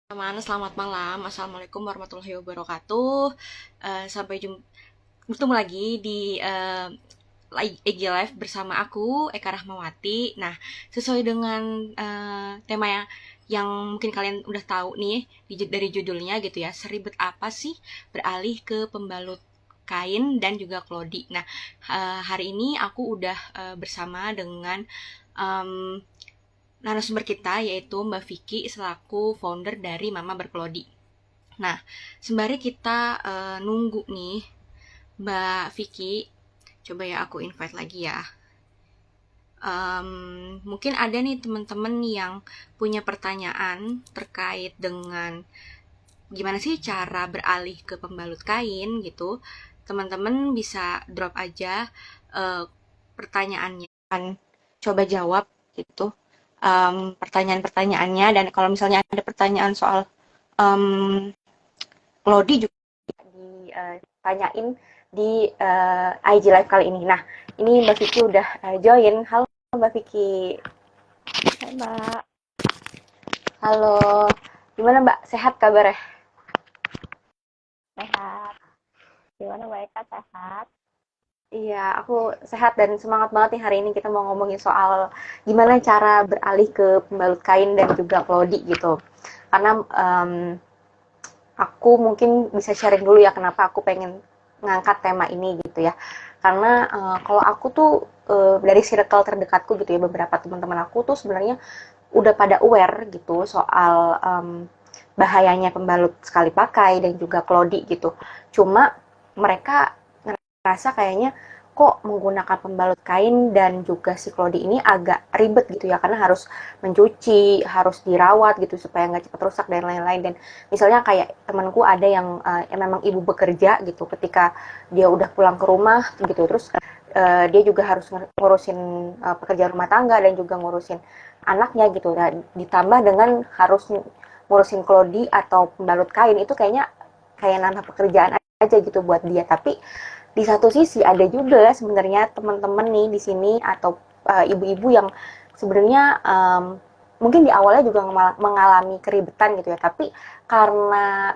Teman, selamat malam. Assalamualaikum warahmatullahi wabarakatuh. Sampai jumpa bertemu lagi di IG Live bersama aku, Eka Rahmawati. Nah, sesuai dengan tema yang mungkin kalian udah tahu nih dari judulnya gitu ya. Seribet apa sih beralih ke pembalut kain dan juga klodi. Nah, hari ini aku udah bersama dengan em, narasumber kita yaitu Mbak Vicky selaku founder dari Mama Berkelodi. Nah, sembari kita nunggu nih Mbak Vicky, coba ya aku invite lagi ya. Mungkin ada nih teman-teman yang punya pertanyaan terkait dengan gimana sih cara beralih ke pembalut kain gitu. Teman-teman bisa drop aja uh, pertanyaannya. Coba jawab gitu pertanyaan-pertanyaannya, dan kalau misalnya ada pertanyaan soal um, Lodi juga ditanyain di IG Live kali ini. Nah, ini Mbak Vicky udah join. Halo Mbak Vicky. Hai Mbak, Halo. Gimana Mbak? Sehat kabarnya? sehat. Gimana Mbak Eka, sehat? Iya, aku sehat dan semangat banget nih hari ini kita mau ngomongin soal gimana cara beralih ke pembalut kain dan juga Lodi gitu. Karena aku mungkin bisa sharing dulu ya kenapa aku pengen ngangkat tema ini gitu ya. Karena kalau aku tuh dari circle terdekatku gitu ya, beberapa teman-teman aku tuh sebenarnya udah pada aware gitu soal bahayanya pembalut sekali pakai dan juga klodi gitu. Cuma mereka ngerasa kayaknya kok menggunakan pembalut kain dan juga si klodi ini agak ribet gitu ya, karena harus mencuci, harus dirawat gitu supaya nggak cepat rusak dan lain-lain. Dan misalnya kayak temanku ada yang memang ibu bekerja gitu, ketika dia udah pulang ke rumah gitu, terus dia juga harus ngurusin pekerjaan rumah tangga dan juga ngurusin anaknya gitu. Dan ditambah dengan harus ngurusin klodi atau pembalut kain, itu kayaknya kayak nambah pekerjaan aja gitu buat dia. Tapi di satu sisi ada juga sebenarnya teman-teman nih di sini atau ibu-ibu yang sebenarnya mungkin di awalnya juga mengalami keribetan gitu ya, tapi karena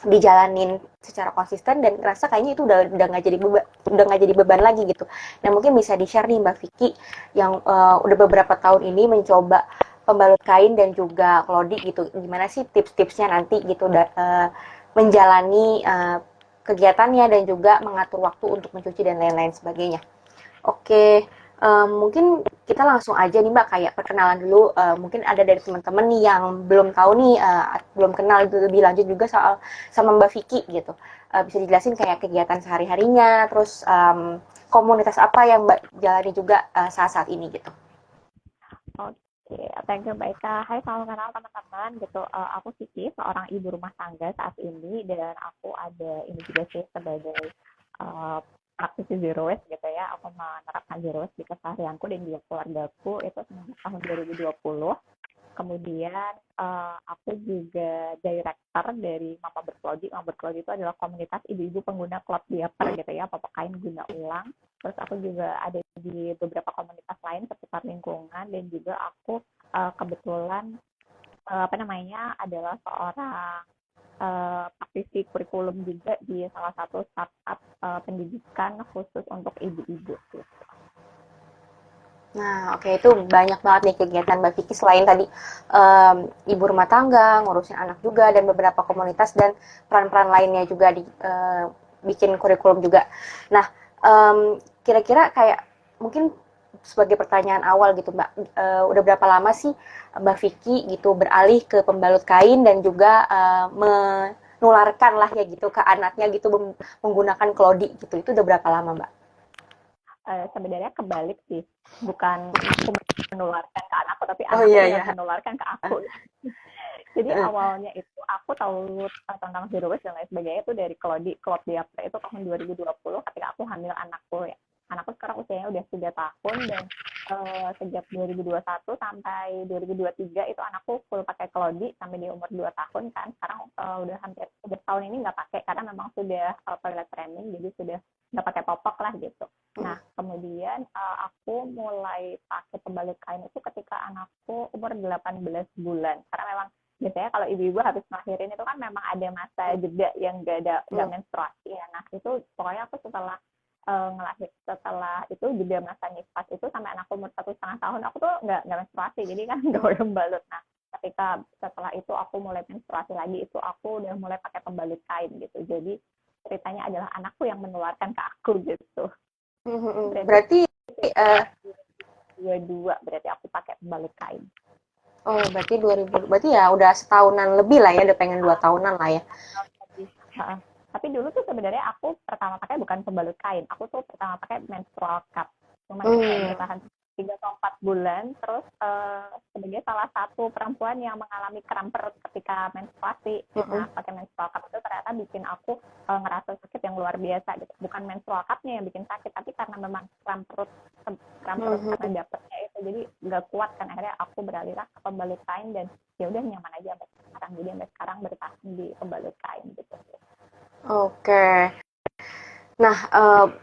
dijalanin secara konsisten dan ngerasa kayaknya itu udah nggak jadi beban lagi gitu. Nah, mungkin bisa di share nih Mbak Vicky yang udah beberapa tahun ini mencoba pembalut kain dan juga klodi gitu, gimana sih tips-tipsnya nanti gitu menjalani kegiatannya dan juga mengatur waktu untuk mencuci dan lain-lain sebagainya. Oke, mungkin kita langsung aja nih Mbak, kayak perkenalan dulu. Mungkin ada dari teman-teman nih yang belum tahu nih, belum kenal lebih lanjut juga soal sama Mbak Vicky gitu. Bisa dijelasin kayak kegiatan sehari-harinya, terus komunitas apa yang Mbak jalani juga saat-saat ini gitu. Oke, thank you Mbak Eka. Hai, salam kenal teman-teman gitu. Aku Siti, seorang ibu rumah tangga saat ini, dan aku ada ini juga sih sebagai uh, praktisi zero waste gitu ya. Aku menerapkan zero waste di keseharianku dan di keluargaku itu semenjak tahun 2020. Kemudian aku juga director dari Mama Berkelodi. Mama Berkelodi itu adalah komunitas ibu-ibu pengguna cloth diaper gitu ya, popok kain guna ulang. Terus aku juga ada di beberapa komunitas lain seputar lingkungan, dan juga aku kebetulan apa namanya adalah seorang praktisi kurikulum juga di salah satu startup pendidikan khusus untuk ibu-ibu gitu. Nah, oke, itu banyak banget nih kegiatan Mbak Vicky selain tadi ibu rumah tangga, ngurusin anak juga, dan beberapa komunitas dan peran-peran lainnya juga bikin kurikulum juga. Nah, kira-kira kayak mungkin sebagai pertanyaan awal gitu Mbak, udah berapa lama sih Mbak Vicky gitu beralih ke pembalut kain dan juga menularkan lah ya gitu ke anaknya gitu menggunakan klodi gitu. Itu udah berapa lama Mbak? Sebenarnya kebalik sih, bukan aku menularkan ke anakku tapi Oh anakku iya yang ya. menularkan ke aku. Jadi awalnya itu aku tahu tentang zero waste dan lain sebagainya itu dari Claude Diapre itu tahun 2020 ketika aku hamil anakku ya. Anakku sekarang usianya udah 3 tahun, dan sejak 2021 sampai 2023 itu anakku full pakai Claude sampai di umur 2 tahun kan. Sekarang udah tahun ini nggak pakai karena memang sudah toilet training, jadi sudah nggak pakai popok lah gitu. Nah, kemudian aku mulai pakai pembalut kain itu ketika anakku umur 18 bulan. Karena memang biasanya kalau ibu-ibu habis ngelahirin itu kan memang ada masa jeda yang nggak menstruasi ya. Nah itu pokoknya aku setelah itu jeda masa nifas itu sampai anakku umur 1,5 tahun aku tuh nggak menstruasi, jadi kan nggak boleh pembalut. Nah ketika setelah itu aku mulai menstruasi lagi, itu aku udah mulai pakai pembalut kain gitu. Jadi ceritanya adalah anakku yang menularkan ke aku gitu. Berarti uh, 2022 berarti aku pakai pembalut kain. oh berarti 2000, berarti ya udah setahunan lebih lah ya, udah pengen 2 tahunan lah ya. Tapi dulu tuh sebenarnya aku pertama pakai bukan pembalut kain, aku tuh pertama pakai menstrual cup. Cuman itu kayak bertahan 3 atau 4 bulan. Terus sebagai salah satu perempuan yang mengalami kram perut ketika menstruasi, nah pakai menstrual cup itu ternyata bikin aku ngerasa sakit yang luar biasa gitu. Bukan menstrual cupnya yang bikin sakit, tapi karena memang kram perut karena dapetnya itu, jadi nggak kuat kan, akhirnya aku beralih ke pembalut kain dan ya udah nyaman aja sampai sekarang. Jadi sampai sekarang bertahan di pembalut kain gitu. Oke. Nah,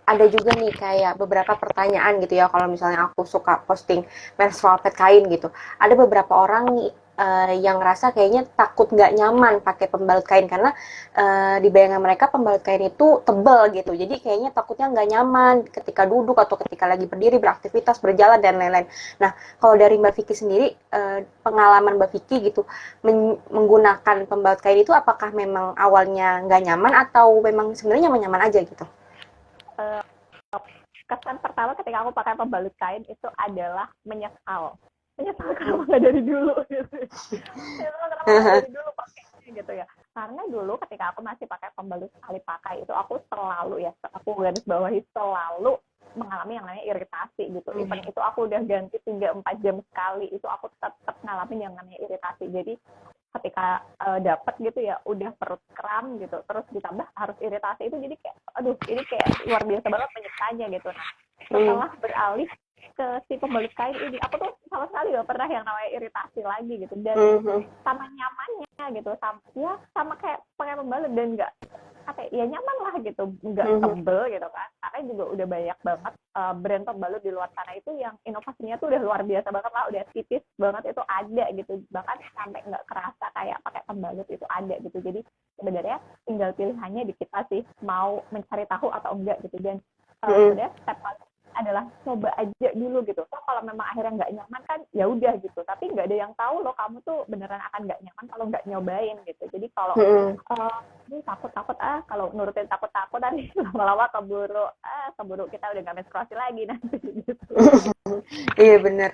ada juga nih kayak beberapa pertanyaan gitu ya, kalau misalnya aku suka posting menstrual pad kain gitu. Ada beberapa orang nih yang ngerasa kayaknya takut nggak nyaman pakai pembalut kain karena di bayangan mereka pembalut kain itu tebel gitu. Jadi kayaknya takutnya nggak nyaman ketika duduk atau ketika lagi berdiri, beraktivitas, berjalan dan lain-lain. Nah, kalau dari Mbak Vicky sendiri, pengalaman Mbak Vicky gitu menggunakan pembalut kain itu apakah memang awalnya nggak nyaman atau memang sebenarnya nyaman-nyaman aja gitu? Kesan pertama ketika aku pakai pembalut kain itu adalah menyesal kenapa nggak dari dulu gitu. Kenapa nggak dari dulu pakainya gitu ya, karena dulu ketika aku masih pakai pembalut sekali pakai itu aku garis bawahi selalu mengalami yang namanya iritasi gitu. Even itu aku udah ganti 3-4 jam sekali, itu aku tetap ngalamin yang namanya iritasi. Jadi ketika dapet gitu ya udah perut kram gitu, terus ditambah harus iritasi, itu jadi kayak aduh ini kayak luar biasa banget menyesalnya gitu. Nah setelah beralih ke si pembalut kain ini, aku tuh sama sekali gak pernah yang namanya iritasi lagi gitu, dan sama nyamannya gitu, sama kayak pakai pembalut, dan nggak ya nyaman lah gitu, nggak tebel gitu kan, karena juga udah banyak banget brand pembalut di luar sana itu yang inovasinya tuh udah luar biasa banget lah, udah tipis banget itu ada gitu, bahkan sampai nggak kerasa kayak pakai pembalut itu ada gitu. Jadi sebenarnya tinggal pilihannya di kita sih mau mencari tahu atau enggak gitu. Dan sebenarnya step paling adalah coba aja dulu gitu. So, kalau memang akhirnya nggak nyaman kan ya udah gitu. Tapi nggak ada yang tahu loh kamu tuh beneran akan nggak nyaman kalau nggak nyobain gitu. Jadi kalau ini takut kalau nurutin takut nanti lama-lama keburu kita udah nggak menstruasi lagi nanti gitu. Iya bener.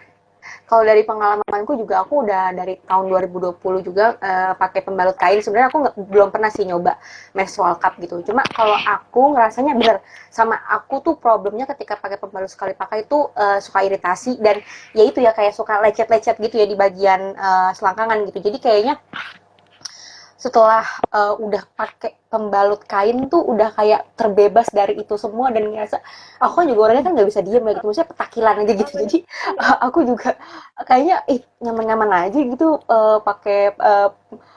Kalau dari pengalamanku juga, aku udah dari tahun 2020 juga pakai pembalut kain. Sebenarnya aku belum pernah sih nyoba menstrual cup gitu. Cuma kalau aku ngerasanya bener, sama aku tuh problemnya ketika pakai pembalut sekali pakai itu suka iritasi, dan ya itu ya kayak suka lecet-lecet gitu ya di bagian selangkangan gitu. Jadi kayaknya setelah udah pakai pembalut kain tuh udah kayak terbebas dari itu semua, dan ngerasa aku kan juga orangnya kan nggak bisa diem ya gitu, maksudnya petakilan aja gitu. Jadi aku juga kayaknya nyaman-nyaman aja gitu pakai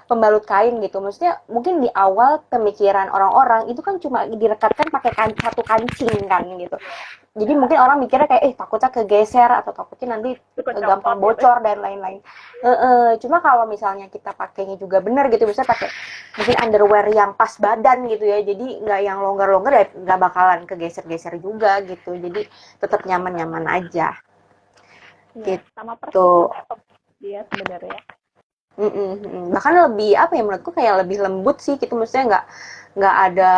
pembalut kain gitu. Maksudnya mungkin di awal pemikiran orang-orang itu kan cuma direkatkan pakai satu kancing kan gitu. Jadi mungkin orang mikirnya kayak takutnya kegeser atau takutnya nanti gampang bocor dan lain-lain. Cuma kalau misalnya kita pakainya juga bener gitu, bisa pakai mungkin underwear yang pas badan gitu ya, jadi nggak yang longgar-longgar ya, nggak bakalan kegeser-geser juga gitu. Jadi tetap nyaman-nyaman aja. Ya, Gitu. sama persis kayak dia sebenarnya. Bahkan lebih apa ya, menurutku kayak lebih lembut sih gitu, maksudnya nggak ada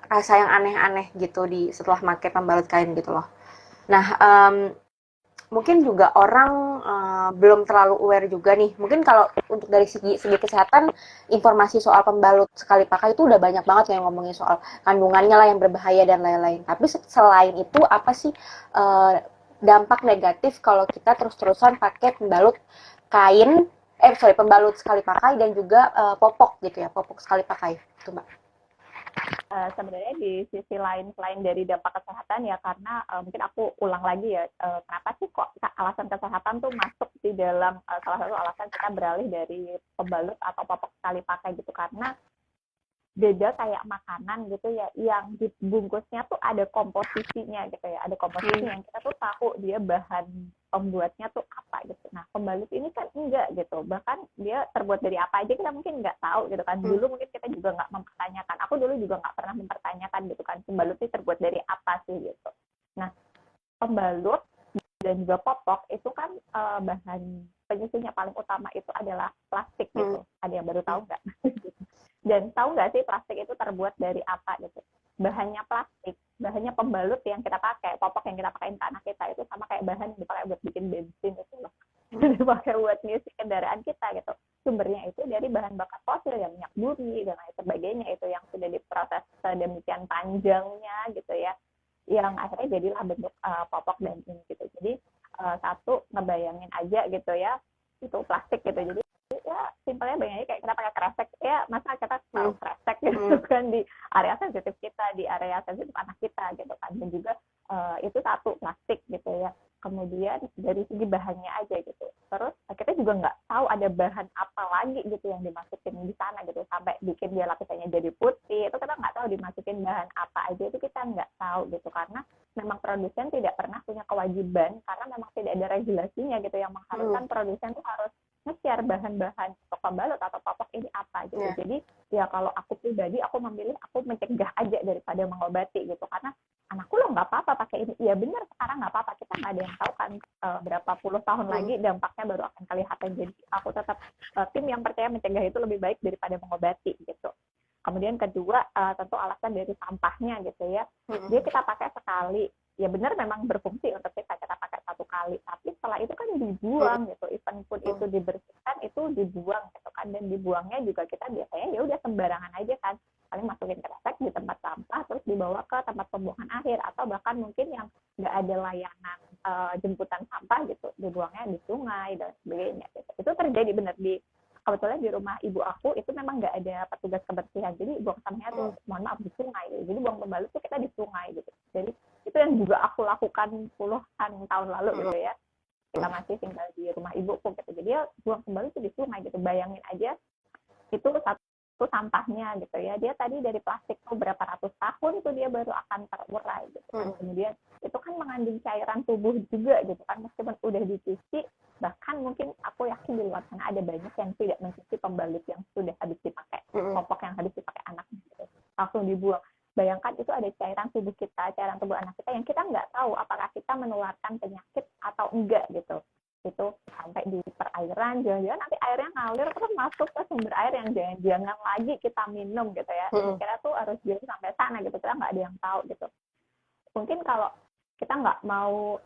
rasa yang aneh-aneh gitu di setelah pakai pembalut kain gitu loh. Nah, mungkin juga orang belum terlalu aware juga nih. Mungkin kalau untuk dari segi kesehatan, informasi soal pembalut sekali pakai itu udah banyak banget yang ngomongin soal kandungannya lah yang berbahaya dan lain-lain. Tapi selain itu apa sih dampak negatif kalau kita terus-terusan pakai pembalut kain, pembalut sekali pakai dan juga popok gitu ya, popok sekali pakai. Itu Mbak. Sebenarnya di sisi lain selain dari dampak kesehatan ya, karena mungkin aku ulang lagi ya, kenapa sih kok alasan kesehatan tuh masuk di dalam salah satu alasan kita beralih dari pembalut atau popok sekali pakai gitu, karena beda kayak makanan gitu ya, yang dibungkusnya tuh ada komposisinya gitu ya, ada komposisinya yang kita tuh tahu dia bahan pembuatnya tuh apa gitu. Nah, pembalut ini kan enggak gitu, bahkan dia terbuat dari apa aja kita mungkin nggak tahu gitu kan. Dulu mungkin kita juga nggak mempertanyakan, aku dulu juga nggak pernah mempertanyakan gitu kan, pembalut ini terbuat dari apa sih gitu. Nah, pembalut dan juga popok itu kan bahan penyusunnya paling utama itu adalah plastik gitu. Ada yang baru tahu nggak? Dan tahu nggak sih plastik itu terbuat dari apa gitu? Bahannya plastik, bahannya pembalut yang kita pakai, popok yang kita pakai ke anak kita itu sama kayak bahan yang dipakai buat bikin bensin itu loh. Dipakai buat ngisi kendaraan kita gitu. Sumbernya itu dari bahan bakar fosil, ya minyak bumi dan lain sebagainya, itu yang sudah diproses sedemikian panjangnya gitu ya, yang akhirnya jadilah bentuk popok dan ini gitu. Jadi satu ngebayangin aja gitu ya, itu plastik gitu. Jadi ya simpelnya bayangin kayak kita pakai kresek ya, masa kita taruh kresek gitu kan di area sensitif kita, di area sensitif anak kita gitu kan. Dan juga itu satu plastik gitu ya. Kemudian dari segi bahannya aja gitu, terus kita juga nggak tahu ada bahan apa lagi gitu yang dimasukin di sana gitu, sampai bikin dia lapisannya jadi putih, itu kita nggak tahu dimasukin bahan apa aja, itu kita nggak tahu gitu, karena memang produsen tidak pernah punya kewajiban, karena memang tidak ada regulasinya gitu yang mengharuskan produsen tuh harus nge-share bahan-bahan untuk pembalut atau popok ini apa gitu. Jadi ya kalau aku pribadi, aku memilih aku mencegah aja daripada mengobati gitu, karena anakku lo nggak apa-apa pakai ini. Iya benar, sekarang nggak apa-apa, kita nggak ada yang tahu kan berapa puluh tahun lagi dampaknya baru akan kelihatan. Jadi aku tetap tim yang percaya mencegah itu lebih baik daripada mengobati gitu. Kemudian kedua, tentu alasan dari sampahnya gitu ya. Dia kita pakai sekali, ya benar memang berfungsi untuk kita pakai satu kali, tapi setelah itu kan dibuang gitu. Even pun itu dibersihkan, itu dibuang gitu kan. Dan dibuangnya juga kita biasanya ya udah sembarangan aja kan, paling masukin kresek di tempat sampah, terus dibawa ke tempat pembuangan akhir, atau bahkan mungkin yang nggak ada layanan jemputan sampah gitu, dibuangnya di sungai dan sebagainya gitu. Itu terjadi benar kebetulan di rumah ibu aku itu memang nggak ada petugas kebersihan, jadi buang sampahnya tuh mohon maaf di sungai gitu. Jadi buang pembalut tuh kita di sungai gitu. Jadi itu yang juga aku lakukan puluhan tahun lalu gitu ya, kita masih tinggal di rumah ibuku gitu. Jadi ya buang pembalut tuh di sungai gitu. Bayangin aja itu satu sampahnya gitu ya, dia tadi dari plastik tuh berapa ratus tahun tuh dia baru akan terurai gitu kan. Kemudian itu kan mengandung cairan tubuh juga gitu kan, meskipun udah dicuci, bahkan mungkin aku yakin di luar sana ada banyak yang tidak mencuci pembalut yang sudah habis dipakai, popok yang habis dipakai anaknya gitu, langsung dibuang. Bayangkan itu ada cairan tubuh kita, cairan tubuh anak kita yang kita nggak tahu apakah kita menularkan penyakit atau enggak gitu. Itu sampai di perairan, jangan-jangan nanti airnya ngalir terus masuk ke sumber air yang jangan lagi kita minum gitu ya. Kira tuh harus jadi sampai sana gitu, kita nggak ada yang tahu gitu. Mungkin kalau kita nggak mau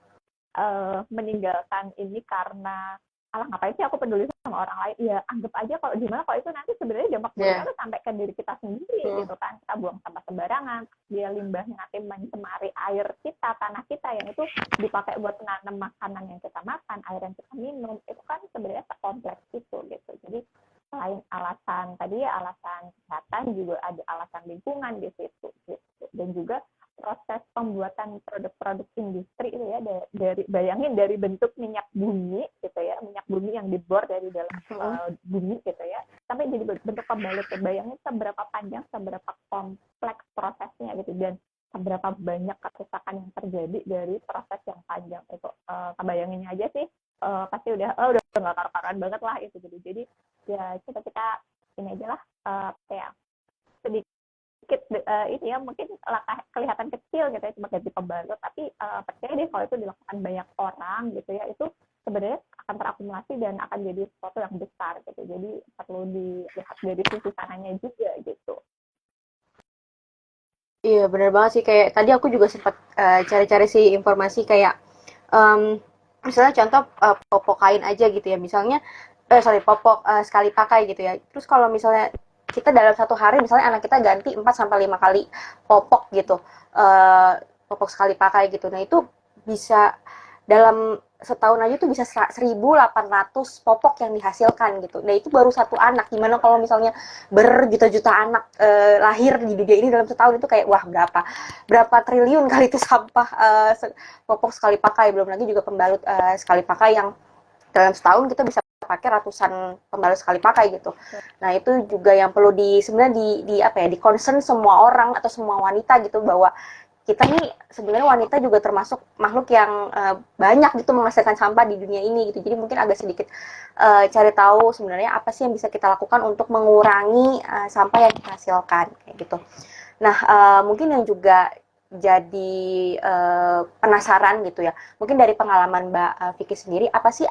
meninggalkan ini karena alah ngapain sih aku peduli sama orang lain, ya anggap aja kalau gimana kalau itu nanti sebenarnya dampak buruknya itu sampai ke diri kita sendiri gitu kan. Kita buang sampah sembarangan, dia limbahnya nanti mencemari air kita, tanah kita yang itu dipakai buat nanam makanan yang kita makan, air yang kita minum, itu kan sebenarnya sekompleks itu gitu. Jadi selain alasan tadi ya, alasan kesehatan, juga ada alasan lingkungan di situ gitu. Dan juga proses pembuatan produk-produk industri itu ya, dari bayangin dari bentuk minyak bumi gitu ya, minyak bumi yang dibor dari dalam bumi gitu ya, sampai jadi bentuk pembalut. Bayangin seberapa panjang, seberapa kompleks prosesnya gitu, dan seberapa banyak kerusakan yang terjadi dari proses yang panjang itu. Kebayanginnya aja sih pasti udah nggak karu-karuan banget lah itu gitu. Jadi ya kita ini aja lah, kayak sedikit ini ya, mungkin langkah kelihatan kecil gitu ya, cuma ganti pembalut, tapi percaya deh kalau itu dilakukan banyak orang gitu ya, itu sebenarnya akan terakumulasi dan akan jadi sesuatu yang besar gitu. Jadi perlu dilihat dari sisi sananya juga gitu. Iya, benar banget sih. Kayak tadi aku juga sempat cari-cari sih informasi kayak misalnya contoh popok kain aja gitu ya. Misalnya popok sekali pakai gitu ya. Terus kalau misalnya kita dalam satu hari misalnya anak kita ganti 4 sampai 5 kali popok gitu. Popok sekali pakai gitu. Nah, itu bisa dalam setahun aja tuh bisa 1.800 popok yang dihasilkan gitu. Nah, itu baru satu anak. Gimana kalau misalnya berjuta-juta anak lahir di dunia ini dalam setahun, itu kayak wah berapa triliun kali itu sampah popok sekali pakai, belum lagi juga pembalut sekali pakai yang dalam setahun kita bisa pakai ratusan pembalut sekali pakai gitu. Nah, itu juga yang perlu sebenarnya di apa ya, di concern semua orang atau semua wanita gitu, bahwa kita nih sebenarnya wanita juga termasuk makhluk yang banyak gitu menghasilkan sampah di dunia ini gitu. Jadi mungkin agak sedikit cari tahu sebenarnya apa sih yang bisa kita lakukan untuk mengurangi sampah yang kita hasilkan kayak gitu. Nah, mungkin yang juga jadi penasaran gitu ya. Mungkin dari pengalaman Mbak Vicky sendiri, apa sih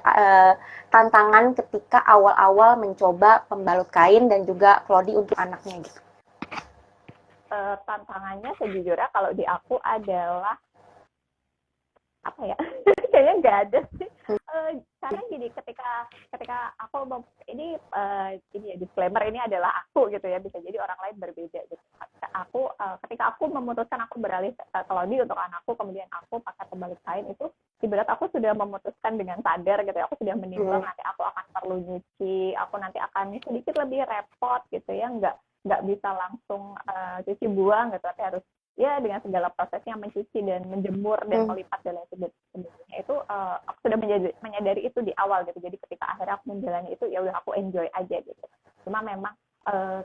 tantangan ketika awal-awal mencoba pembalut kain dan juga Klodi untuk anaknya gitu? Tantangannya sejujurnya kalau di aku adalah apa ya, kayaknya nggak ada sih. Karena gini, ketika aku ini ya disclaimer, ini adalah aku gitu ya, bisa jadi orang lain berbeda gitu. Ketika aku memutuskan aku beralih ke Lodi untuk anakku, kemudian aku pakai pembalut kain, itu ibarat aku sudah memutuskan dengan sadar gitu ya, aku sudah menimbang nanti aku akan perlu nyuci, aku nanti akan sedikit lebih repot gitu ya, nggak bisa langsung cuci buang gitu, tapi harus ya dengan segala prosesnya mencuci dan menjemur dan melipat dan lain sebagainya. Itu aku sudah menyadari itu di awal gitu. Jadi ketika akhirnya aku menjalani itu, ya udah aku enjoy aja gitu. Cuma memang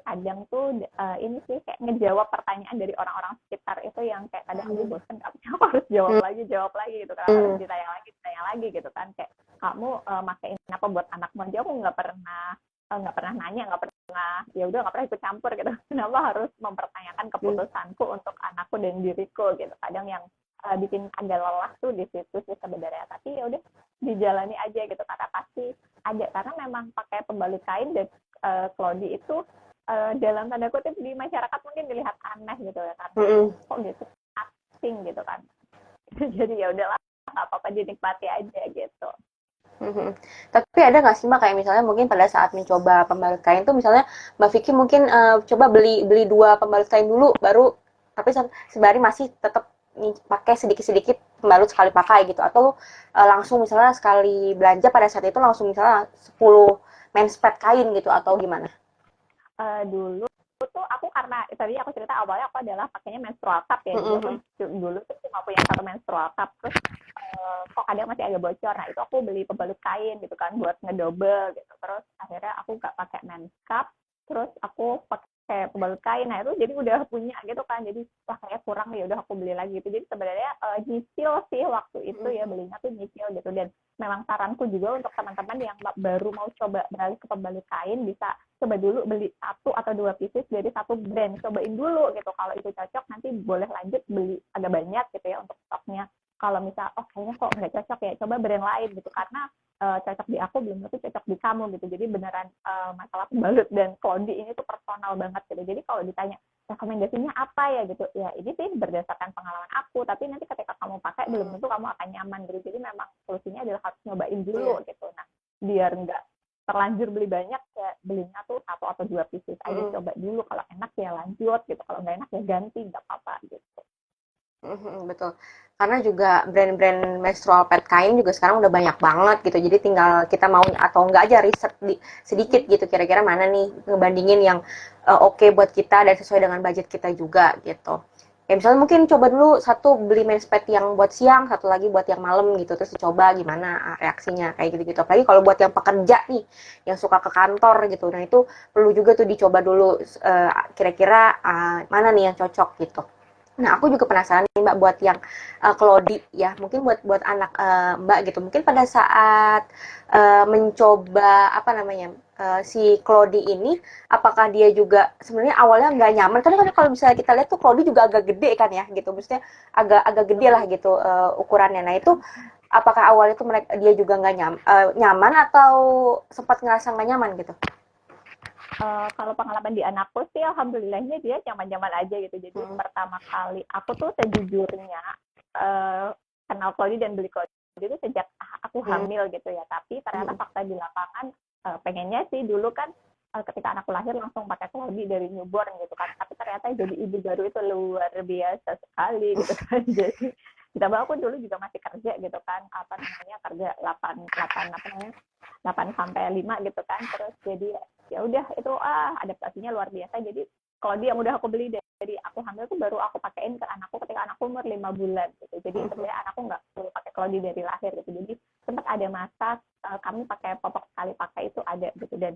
kadang tuh ini sih kayak ngejawab pertanyaan dari orang-orang sekitar itu yang kayak kadang aku bosan, aku harus jawab lagi gitu, karena harus ditanya lagi gitu kan, kayak kamu makein apa buat anakmu aja, aku nggak pernah nanya, nggak pernah, ya udah nggak pernah ikut campur gitu. Kenapa harus mempertanyakan keputusanku untuk anakku dan diriku gitu? Kadang yang bikin agak lelah tuh di situ sih sebenarnya. Tapi ya udah dijalani aja gitu, karena pasti ada, karena memang pakai pembalut kain dan Klodi itu dalam tanda kutip di masyarakat mungkin dilihat aneh gitu ya, karena kok gitu asing gitu kan. Jadi ya udahlah, nggak apa-apa, dinikmati aja gitu. Tapi ada nggak sih Mbak, kayak misalnya mungkin pada saat mencoba pembalut kain tuh, misalnya Mbak Vicky mungkin coba beli 2 pembalut kain dulu, baru tapi sembari masih tetap pakai sedikit-sedikit pembalut sekali pakai gitu, atau langsung misalnya sekali belanja pada saat itu langsung misalnya 10 menspet kain gitu, atau gimana? Dulu tuh aku, karena tadi aku cerita awalnya aku adalah pakainya menstrual cup ya, jadi aku dulu tuh cuma punya 1 menstrual cup, terus kok kadang masih agak bocor, nah itu aku beli pembalut kain gitu kan buat ngedouble gitu, terus akhirnya aku nggak pakai mens cup, terus aku pakai pembalut kain, nah itu jadi udah punya gitu kan, jadi wah kayak kurang, ya udah aku beli lagi gitu. Jadi sebenarnya nyicil sih waktu itu ya, belinya tuh nyicil gitu. Dan memang saranku juga untuk teman-teman yang baru mau coba beralih ke pembalut kain, bisa coba dulu beli 1 atau 2 pieces dari satu brand, cobain dulu gitu. Kalau itu cocok nanti boleh lanjut beli agak banyak gitu ya untuk stoknya. Kalau misal kayaknya kok nggak cocok ya, coba brand lain gitu, karena cocok di aku belum tentu cocok di kamu gitu. Jadi beneran masalah pembalut dan Klodi ini tuh personal banget gitu. Jadi kalau ditanya rekomendasinya apa ya gitu, ya ini sih berdasarkan pengalaman aku, tapi nanti ketika kamu pakai belum tentu kamu akan nyaman gitu. Jadi memang solusinya adalah harus nyobain dulu gitu. Nah, biar nggak terlanjur beli banyak, ya belinya tuh 1 atau 2 pieces aja, coba dulu, kalau enak ya lanjut gitu, kalau nggak enak ya ganti, nggak apa-apa gitu. Betul. Karena juga brand-brand menstrual pad kain juga sekarang udah banyak banget gitu. Jadi tinggal kita mau atau enggak aja riset sedikit gitu, kira-kira mana nih ngebandingin yang oke buat kita dan sesuai dengan budget kita juga gitu. Ya misalnya mungkin coba dulu satu beli men's pad yang buat siang, satu lagi buat yang malam gitu. Terus dicoba gimana reaksinya kayak gitu-gitu. Apalagi kalau buat yang pekerja nih, yang suka ke kantor gitu. Nah itu perlu juga tuh dicoba dulu kira-kira mana nih yang cocok gitu. Nah, aku juga penasaran nih Mbak, buat yang Klodi ya, mungkin buat anak Mbak gitu. Mungkin pada saat mencoba apa namanya si Klodi ini, apakah dia juga sebenarnya awalnya nggak nyaman? Karena kan kalau misalnya kita lihat tuh Klodi juga agak gede kan ya, gitu. Maksudnya agak agak gede lah gitu ukurannya. Nah itu apakah awalnya tuh dia juga nggak nyaman atau sempat ngerasa nggak nyaman gitu? Kalau pengalaman di anakku sih alhamdulillahnya dia nyaman-nyaman aja gitu. Jadi pertama kali aku tuh sejujurnya kenal Klodi dan beli Klodi itu sejak aku hamil gitu ya. Tapi ternyata fakta di lapangan, pengennya sih dulu kan ketika anakku lahir langsung pakai Klodi dari newborn gitu kan. Tapi ternyata jadi ibu baru itu luar biasa sekali gitu kan. Jadi ditambah aku dulu juga masih kerja gitu kan, kerja 8 sampai 5 gitu kan. Terus jadi ya udah itu adaptasinya luar biasa. Jadi kalau dia yang udah aku beli dari aku hamil tuh baru aku pakein ke anakku ketika anakku umur 5 bulan gitu. Jadi sebenarnya anakku nggak perlu pakai Klodi dari lahir gitu. Jadi sempat ada masa kami pakai popok sekali pakai itu ada gitu, dan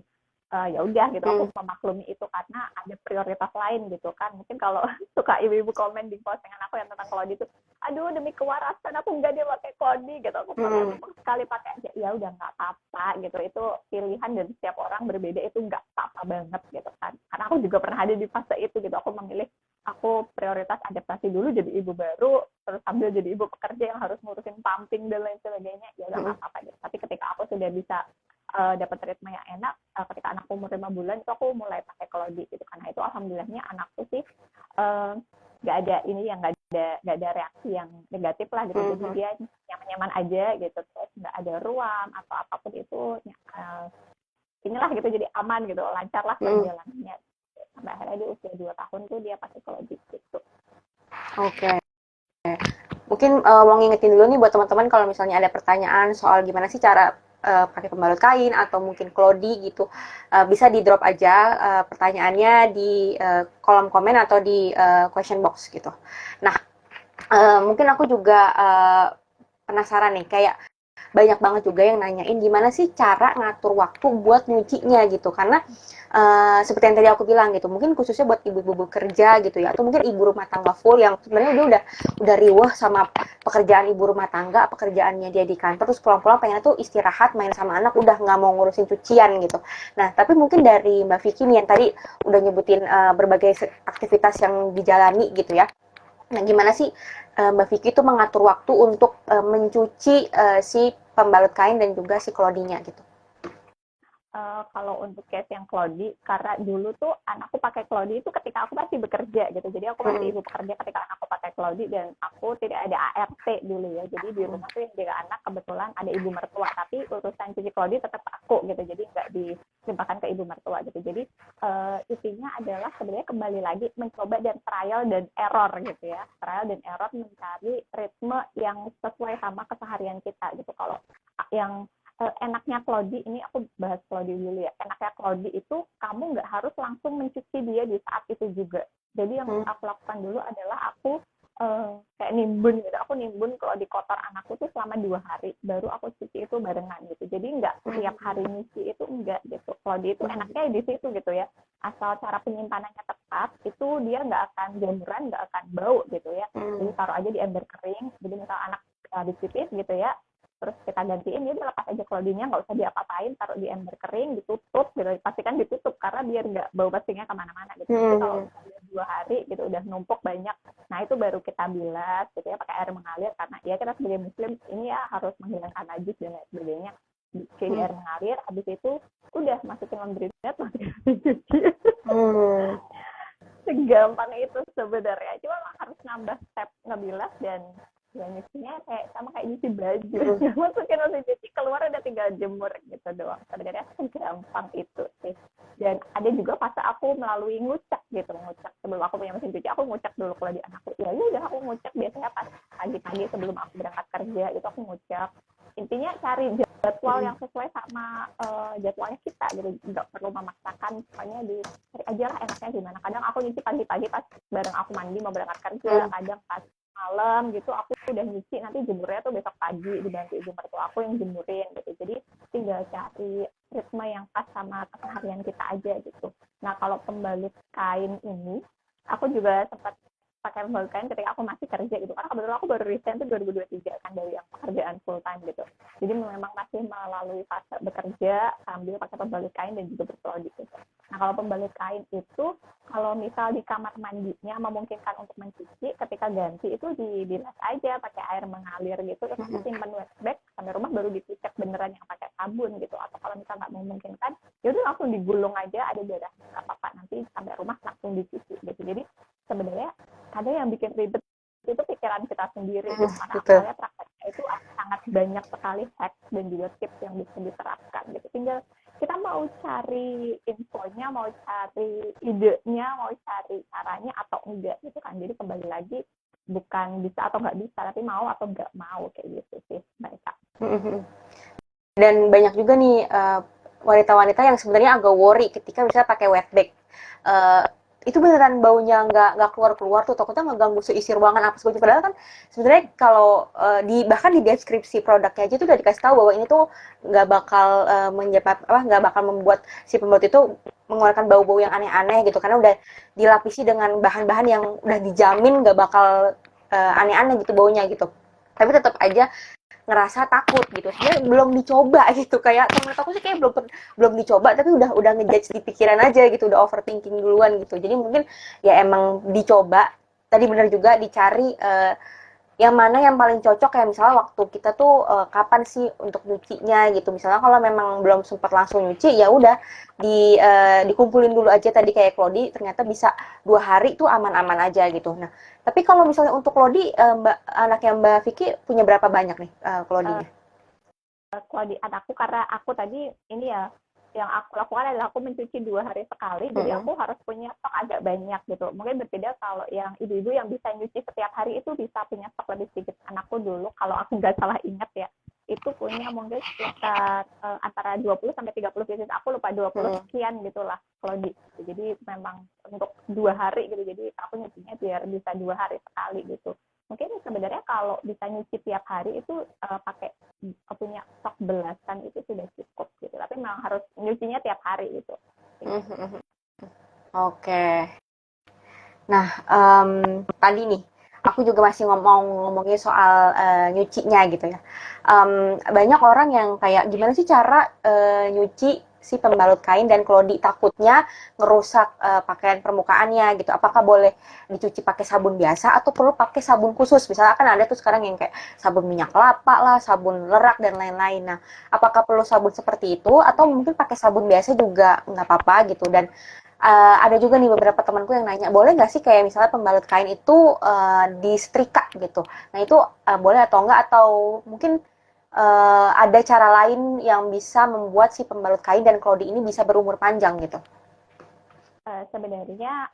ya udah gitu aku memaklumi itu karena ada prioritas lain gitu kan. Mungkin kalau suka ibu-ibu komen di postingan aku yang tentang Claudie itu, aduh demi kewarasan aku nggak dia pakai Claudie gitu, aku pakai popok sekali pakai aja. Ya udah nggak apa-apa gitu, itu pilihan dan setiap orang berbeda, itu nggak apa-apa banget gitu kan. Karena aku juga pernah ada di fase itu gitu, aku memilih aku prioritas adaptasi dulu jadi ibu baru, terus sambil jadi ibu pekerja yang harus ngurusin pumping dan lain sebagainya, ya udah nggak apa-apa gitu. Tapi ketika aku sudah bisa dapat ritme yang enak, ketika anakku umur 5 bulan itu aku mulai pakai Claudie gitu. Karena itu alhamdulillahnya anakku sih nggak ada ini yang nggak ada reaksi yang negatif lah gitu. Jadi dia nyaman-nyaman aja gitu, terus nggak ada ruam atau apapun itu, inilah gitu, jadi aman gitu, lancar lah perjalanannya. Sampai akhirnya di usia 2 tahun tuh dia pakai Claudie gitu. Oke. Mungkin mau ngingetin dulu nih buat teman-teman kalau misalnya ada pertanyaan soal gimana sih cara pakai pembalut kain atau mungkin Claudie gitu, bisa di drop aja pertanyaannya di kolom komen atau di question box gitu. Nah, mungkin aku juga penasaran nih, kayak banyak banget juga yang nanyain gimana sih cara ngatur waktu buat nyucinya gitu, karena seperti yang tadi aku bilang gitu, mungkin khususnya buat ibu-ibu bekerja gitu ya, atau mungkin ibu rumah tangga full yang sebenarnya dia udah riweh sama pekerjaan ibu rumah tangga, pekerjaannya dia di kantor, terus pulang-pulang pengen tuh istirahat main sama anak, udah nggak mau ngurusin cucian gitu. Nah tapi mungkin dari Mbak Vicky nih yang tadi udah nyebutin berbagai aktivitas yang dijalani gitu ya. Nah, gimana sih Mbak Vicky itu mengatur waktu untuk mencuci si pembalut kain dan juga si Claudie-nya gitu? Kalau untuk case yang Claudie, karena dulu tuh anakku pakai Claudie itu ketika aku masih bekerja gitu. Jadi aku masih ibu pekerja ketika anakku pakai Claudie, dan aku tidak ada ART dulu ya. Jadi di rumah tuh yang jaga anak kebetulan ada ibu mertua, tapi urusan cuci Claudie tetap aku gitu. Jadi nggak dilimpahkan ke ibu mertua gitu. Jadi intinya adalah sebenarnya kembali lagi mencoba dan trial dan error gitu ya. Trial dan error mencari ritme yang sesuai sama keseharian kita gitu. Kalau yang enaknya Claudie, ini aku bahas Claudie dulu ya. Enaknya Claudie itu kamu nggak harus langsung mencuci dia di saat itu juga. Jadi yang aku lakukan dulu adalah aku kayak nimbun gitu. Aku nimbun Claudie kotor anakku tuh selama 2 hari. Baru aku cuci itu barengan gitu. Jadi nggak tiap hari nyuci itu enggak gitu. Claudie itu enaknya di situ gitu ya. Asal cara penyimpanannya tepat, itu dia nggak akan jamuran, nggak akan bau gitu ya. Jadi taruh aja di ember kering. Jadi misal anak dipipis gitu ya, terus kita gantiin, dia lepas aja Claudie-nya, nggak usah diapa-apain, taruh di ember kering, ditutup gitu, pastikan ditutup karena biar nggak bau pastinya kemana-mana gitu. Jadi kalau misalnya 2 hari gitu udah numpuk banyak, nah itu baru kita bilas gitu ya pakai air mengalir, karena ya kita sebagai muslim ini ya harus menghilangkan najis dan lain sebagainya. Di air mengalir, habis itu udah masukin laundry net, masukin cuci. Segampang itu sebenarnya, cuma harus nambah step ngebilas dan ya nyucinya sama kayak nyuci baju. Masukin mesin cuci, keluar udah tinggal jemur gitu doang. Sebenarnya segampang itu sih. Dan ada juga fase aku melalui ngucek gitu, ngucek sebelum aku punya mesin cuci, aku ngucek dulu kalau di anakku. Ya udah aku ngucek biasanya pas pagi-pagi sebelum aku berangkat kerja itu aku ngucek. Intinya cari jadwal yang sesuai sama jadwalnya kita gitu, nggak perlu memaksakan, pokoknya cari aja lah enaknya gimana. Kadang aku nyuci pagi-pagi pas bareng aku mandi mau berangkat kerja, kadang pas malam gitu aku udah nyuci, nanti jemurnya tuh besok pagi dibantu ibu mertua aku yang jemurin gitu. Jadi tinggal cari ritme yang pas sama keseharian kita aja gitu. Nah kalau pembalut kain ini aku juga sempat pakai pembalut kain ketika aku masih kerja gitu, karena kebetulan aku baru resign tuh 2023 kan dari yang pekerjaan full time gitu. Jadi memang masih melalui fase bekerja sambil pakai pembalut kain dan juga berprodi gitu. Nah kalau pembalut kain itu kalau misal di kamar mandinya memungkinkan untuk mencuci, ketika ganti itu dibilas aja pakai air mengalir gitu, terus simpan wet bag sampai rumah baru dicek beneran yang pakai sabun gitu. Atau kalau misal nggak memungkinkan, ya udah langsung digulung aja, ada darah nggak apa-apa, nanti sampai rumah langsung dicuci gitu. Jadi sebenarnya ada yang bikin ribet itu pikiran kita sendiri gitu, karena awalnya prakteknya itu sangat banyak sekali hacks dan juga tips yang bisa diterapkan gitu. Tinggal kita mau cari infonya, mau cari idenya, mau cari caranya atau enggak gitu kan. Jadi kembali lagi bukan bisa atau nggak bisa, tapi mau atau nggak mau kayak gitu sih Mbak Eka. Dan banyak juga nih wanita-wanita yang sebenarnya agak worry ketika bisa pakai wet bag. itu beneran baunya nggak keluar tuh, takutnya ngeganggu seisi ruangan apa segala, padahal kan sebenarnya kalau di bahkan di deskripsi produknya aja tuh udah dikasih tahu bahwa ini tuh nggak bakal nggak bakal membuat si pembalut itu mengeluarkan bau-bau yang aneh-aneh gitu, karena udah dilapisi dengan bahan-bahan yang udah dijamin nggak bakal aneh-aneh gitu baunya gitu. Tapi tetap aja ngerasa takut gitu, sebenarnya belum dicoba gitu, kayak temen aku sih kayak belum dicoba tapi udah ngejudge di pikiran aja gitu, udah overthinking duluan gitu. Jadi mungkin ya emang dicoba, tadi bener juga dicari yang mana yang paling cocok, kayak misalnya waktu kita tuh kapan sih untuk nyucinya gitu. Misalnya kalau memang belum sempat langsung nyuci, ya udah dikumpulin dulu aja tadi kayak Claudie, ternyata bisa 2 hari tuh aman-aman aja gitu. Nah, tapi kalau misalnya untuk Claudie, anaknya Mbak Vicky punya berapa banyak nih Uh, Claudie-nya? kalau di anakku, karena aku tadi ini ya, yang aku lakukan adalah aku mencuci 2 hari sekali, jadi Mm-mm. aku harus punya stok agak banyak gitu. Mungkin berbeda kalau yang ibu-ibu yang bisa nyuci setiap hari itu bisa punya stok lebih sedikit. Anakku dulu kalau aku nggak salah ingat ya, itu punya mungkin sekitar antara 20 sampai 30 pieces. Aku lupa 20 Mm-mm. sekian gitulah kalau di. Jadi memang untuk 2 hari gitu. Jadi aku nyucinya biar bisa 2 hari sekali gitu. Mungkin sebenarnya kalau bisa nyuci tiap hari itu pakai punya stok belasan itu sudah cukup gitu, tapi memang harus nyucinya tiap hari gitu. Mm-mm. Oke. Nah, tadi nih, aku juga masih ngomongin soal nyucinya gitu ya. Banyak orang yang kayak gimana sih cara nyuci si pembalut kain, dan kalau takutnya ngerusak pakaian permukaannya gitu. Apakah boleh dicuci pakai sabun biasa atau perlu pakai sabun khusus? Misalnya kan ada tuh sekarang yang kayak sabun minyak kelapa lah, sabun lerak dan lain-lain. Nah, apakah perlu sabun seperti itu atau mungkin pakai sabun biasa juga nggak apa-apa gitu? Dan ada juga nih beberapa temanku yang nanya, boleh nggak sih kayak misalnya pembalut kain itu disetrika gitu. Nah itu boleh atau enggak, atau mungkin ada cara lain yang bisa membuat si pembalut kain dan Claudie ini bisa berumur panjang gitu. Sebenarnya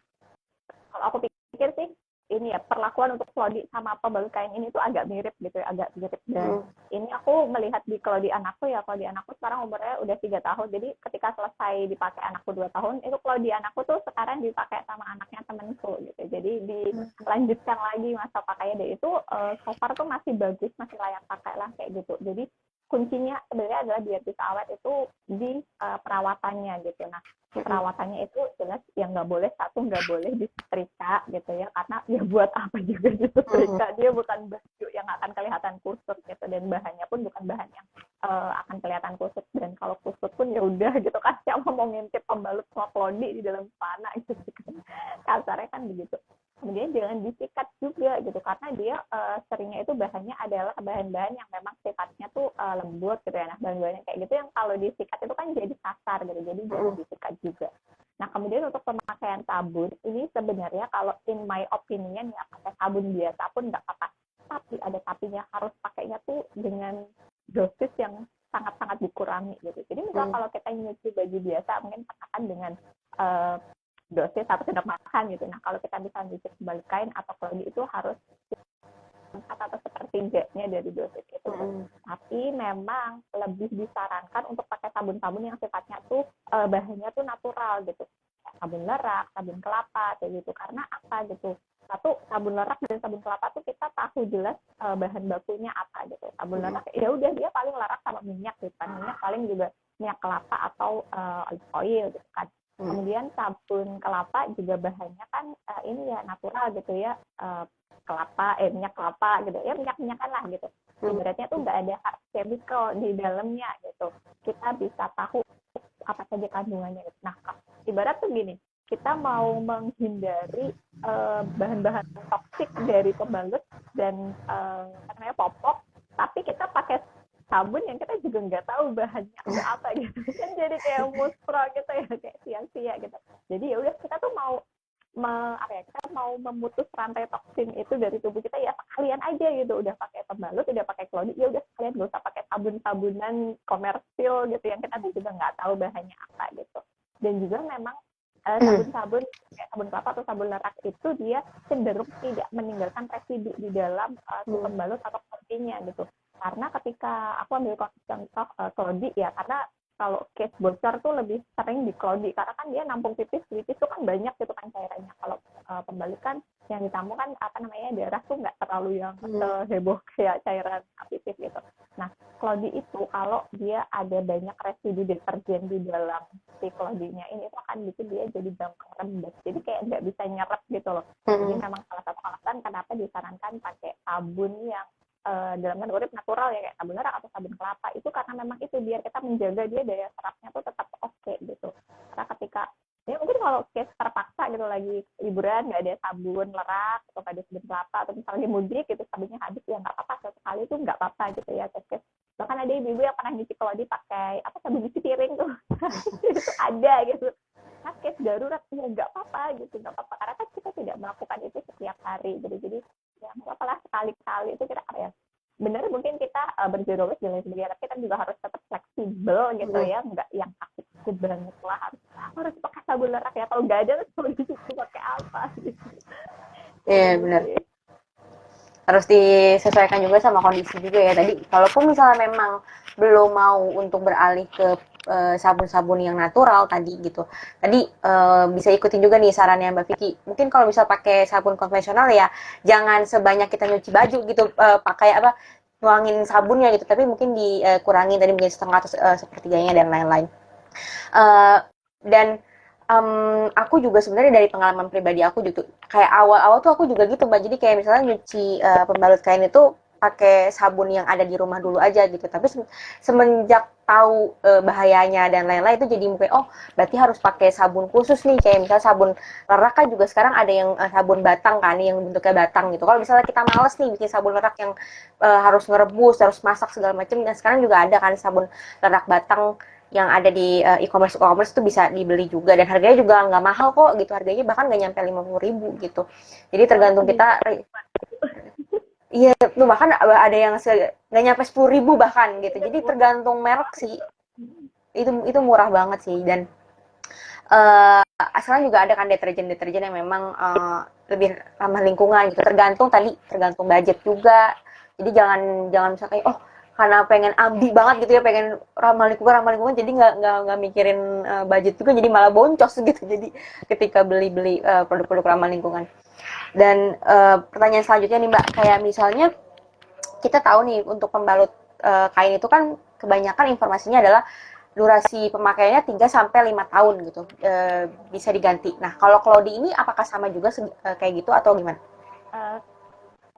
kalau aku pikir sih ini ya, perlakuan untuk Claudie sama pembalut kain ini tuh agak mirip gitu ya, agak mirip. Dan ini aku melihat di Claudie anakku ya, Claudie anakku sekarang umurnya udah 3 tahun, jadi ketika selesai dipakai anakku 2 tahun, itu Claudie anakku tuh sekarang dipakai sama anaknya temenku gitu, jadi dilanjutkan lagi masa pakainya. Dan itu so far tuh masih bagus, masih layak pakai lah kayak gitu. Jadi kuncinya sebenarnya adalah biar bisa awet itu di perawatannya gitu. Nah, perawatannya itu jelas yang nggak boleh, satu nggak boleh disetrika gitu ya, karena ya buat apa juga disetrika, dia bukan baju yang akan kelihatan kusut gitu, dan bahannya pun bukan bahan yang akan kelihatan kusut, dan kalau kusut pun ya udah gitu kan, siapa mau ngintip pembalut sama Claudie di dalam celana gitu kan, kasarnya kan begitu. Kemudian jangan disikat juga gitu, karena dia seringnya itu bahannya adalah bahan-bahan yang memang sifatnya tuh lembut gitu ya. Nah, bahan-bahan yang kayak gitu yang kalau disikat itu kan jadi kasar gitu, jadi jangan disikat juga. Nah, kemudian untuk pemakaian sabun ini sebenarnya kalau in my opinion ya, pakai sabun biasa pun nggak apa-apa, tapi ada tapinya, harus pakainya tuh dengan dosis yang sangat-sangat dikurangi gitu. Jadi misal kalau kita nyuci baju biasa mungkin katakan dengan dosis 1 sendok makan gitu. Nah, kalau kita bisa nyuci kembali kain atau Claudie itu harus atau sepertiganya dari dosis itu. Tapi memang lebih disarankan untuk pakai sabun-sabun yang sifatnya tuh bahannya tuh natural gitu. Sabun lerak, sabun kelapa kayak gitu. Karena apa gitu? Satu, sabun lerak dan sabun kelapa tuh kita tahu jelas bahan bakunya apa gitu. Sabun lerak ya udah dia paling lerak sama minyak gitu kan. Minyak paling juga minyak kelapa atau olive oil gitu kan. Kemudian sabun kelapa juga bahannya kan ini ya natural gitu ya, minyak kelapa gitu ya, minyak-minyakan lah gitu. Ibaratnya tuh nggak ada chemical di dalamnya gitu. Kita bisa tahu apa saja kandungannya gitu. Nah, ibarat tuh gini, kita mau menghindari bahan-bahan toksik dari pembalut dan namanya popok, tapi kita pakai sabun yang kita juga nggak tahu bahannya ada apa gitu kan, jadi kayak muspro gitu ya, kayak sia-sia gitu. Jadi ya udah, kita tuh mau kita mau memutus rantai toksin itu dari tubuh kita ya sekalian aja gitu, udah pakai pembalut, udah pakai Claudie, ya udah sekalian, gak usah pakai sabun-sabunan komersil gitu yang kita tuh juga nggak tahu bahannya apa gitu. Dan juga memang sabun-sabun kayak sabun kelapa atau sabun lerak itu dia cenderung tidak meninggalkan residu di dalam si pembalut atau Claudie-nya gitu. Karena ketika aku ambil contoh Claudie ya, karena kalau case bocor tuh lebih sering di Cloudy karena kan dia nampung pipis tuh kan banyak gitu kan cairannya. Kalau pembalut kan yang ditampung kan apa namanya darah tuh nggak terlalu yang heboh kayak cairan pipis gitu. Nah Cloudy itu kalau dia ada banyak residu deterjen di dalam si Cloudy-nya ini itu akan bikin dia jadi gampang rembes. Jadi kayak nggak bisa nyerap gitu loh. Jadi memang salah satu alasan kenapa disarankan pakai sabun yang dalam tanda kutip natural ya kayak sabun merah atau sabun kelapa itu karena memang itu biar kita menjaga dia daya serapnya tuh tetap oke gitu. Karena ketika ya mungkin kalau case terpaksa gitu lagi liburan nggak ada sabun lerak atau nggak ada sabun kelapa atau misalnya mudik gitu sabunnya habis ya nggak apa-apa sekali itu nggak apa-apa gitu ya case bahkan ada ibu-ibu yang pernah nyuci kalau dipakai apa sabun cuci piring tuh itu ada gitu. Nah, case darurat ya nggak apa-apa gitu nggak apa-apa karena kan kita tidak melakukan itu setiap hari jadi ya nggak apa-apa lah sekali-kali itu kita ya benar mungkin kita berjodoh dan lain sebagainya tapi kita juga harus tetap fleksibel gitu ya nggak yang kaku banget lah harus pakai sabun lerak ya kalau nggak ada terus disuruh pakai apa gitu. Iya benar, harus disesuaikan juga sama kondisi juga ya tadi. Kalaupun misalnya memang belum mau untuk beralih ke sabun-sabun yang natural tadi gitu. Tadi bisa ikutin juga nih sarannya Mbak Vicky. Mungkin kalau bisa pakai sabun konvensional ya jangan sebanyak kita nyuci baju gitu, pakai apa nuangin sabunnya gitu, tapi mungkin dikurangin tadi mungkin setengah atau sepertiganya dan lain-lain. Uh, dan aku juga sebenarnya dari pengalaman pribadi aku gitu kayak awal-awal tuh aku juga gitu Mbak, jadi kayak misalnya nyuci pembalut kain itu pakai sabun yang ada di rumah dulu aja gitu, tapi semenjak tahu bahayanya dan lain-lain itu jadi mungkin oh berarti harus pakai sabun khusus nih, kayak misalnya sabun lerak kan juga sekarang ada yang sabun batang kan yang bentuknya batang gitu. Kalau misalnya kita males nih bikin sabun lerak yang harus ngerebus harus masak segala macam, dan sekarang juga ada kan sabun lerak batang yang ada di e-commerce itu bisa dibeli juga, dan harganya juga nggak mahal kok gitu, harganya bahkan nggak nyampe 50.000 gitu. Jadi tergantung kita. Iya tuh bahkan ada yang nggak nyampe 10.000 bahkan gitu, jadi tergantung merek sih. Itu murah banget sih. Dan sekarang juga ada kan deterjen yang memang lebih ramah lingkungan gitu, tergantung budget juga. Jadi jangan jangan misalnya kayak oh karena pengen ambi banget gitu ya, pengen ramah lingkungan jadi nggak mikirin budget juga, jadi malah boncos gitu. Jadi ketika beli produk-produk ramah lingkungan. Dan pertanyaan selanjutnya nih Mbak, kayak misalnya kita tahu nih untuk pembalut kain itu kan kebanyakan informasinya adalah durasi pemakaiannya 3 sampai 5 tahun gitu, bisa diganti. Nah, kalau Cloudy ini apakah sama juga kayak gitu atau gimana?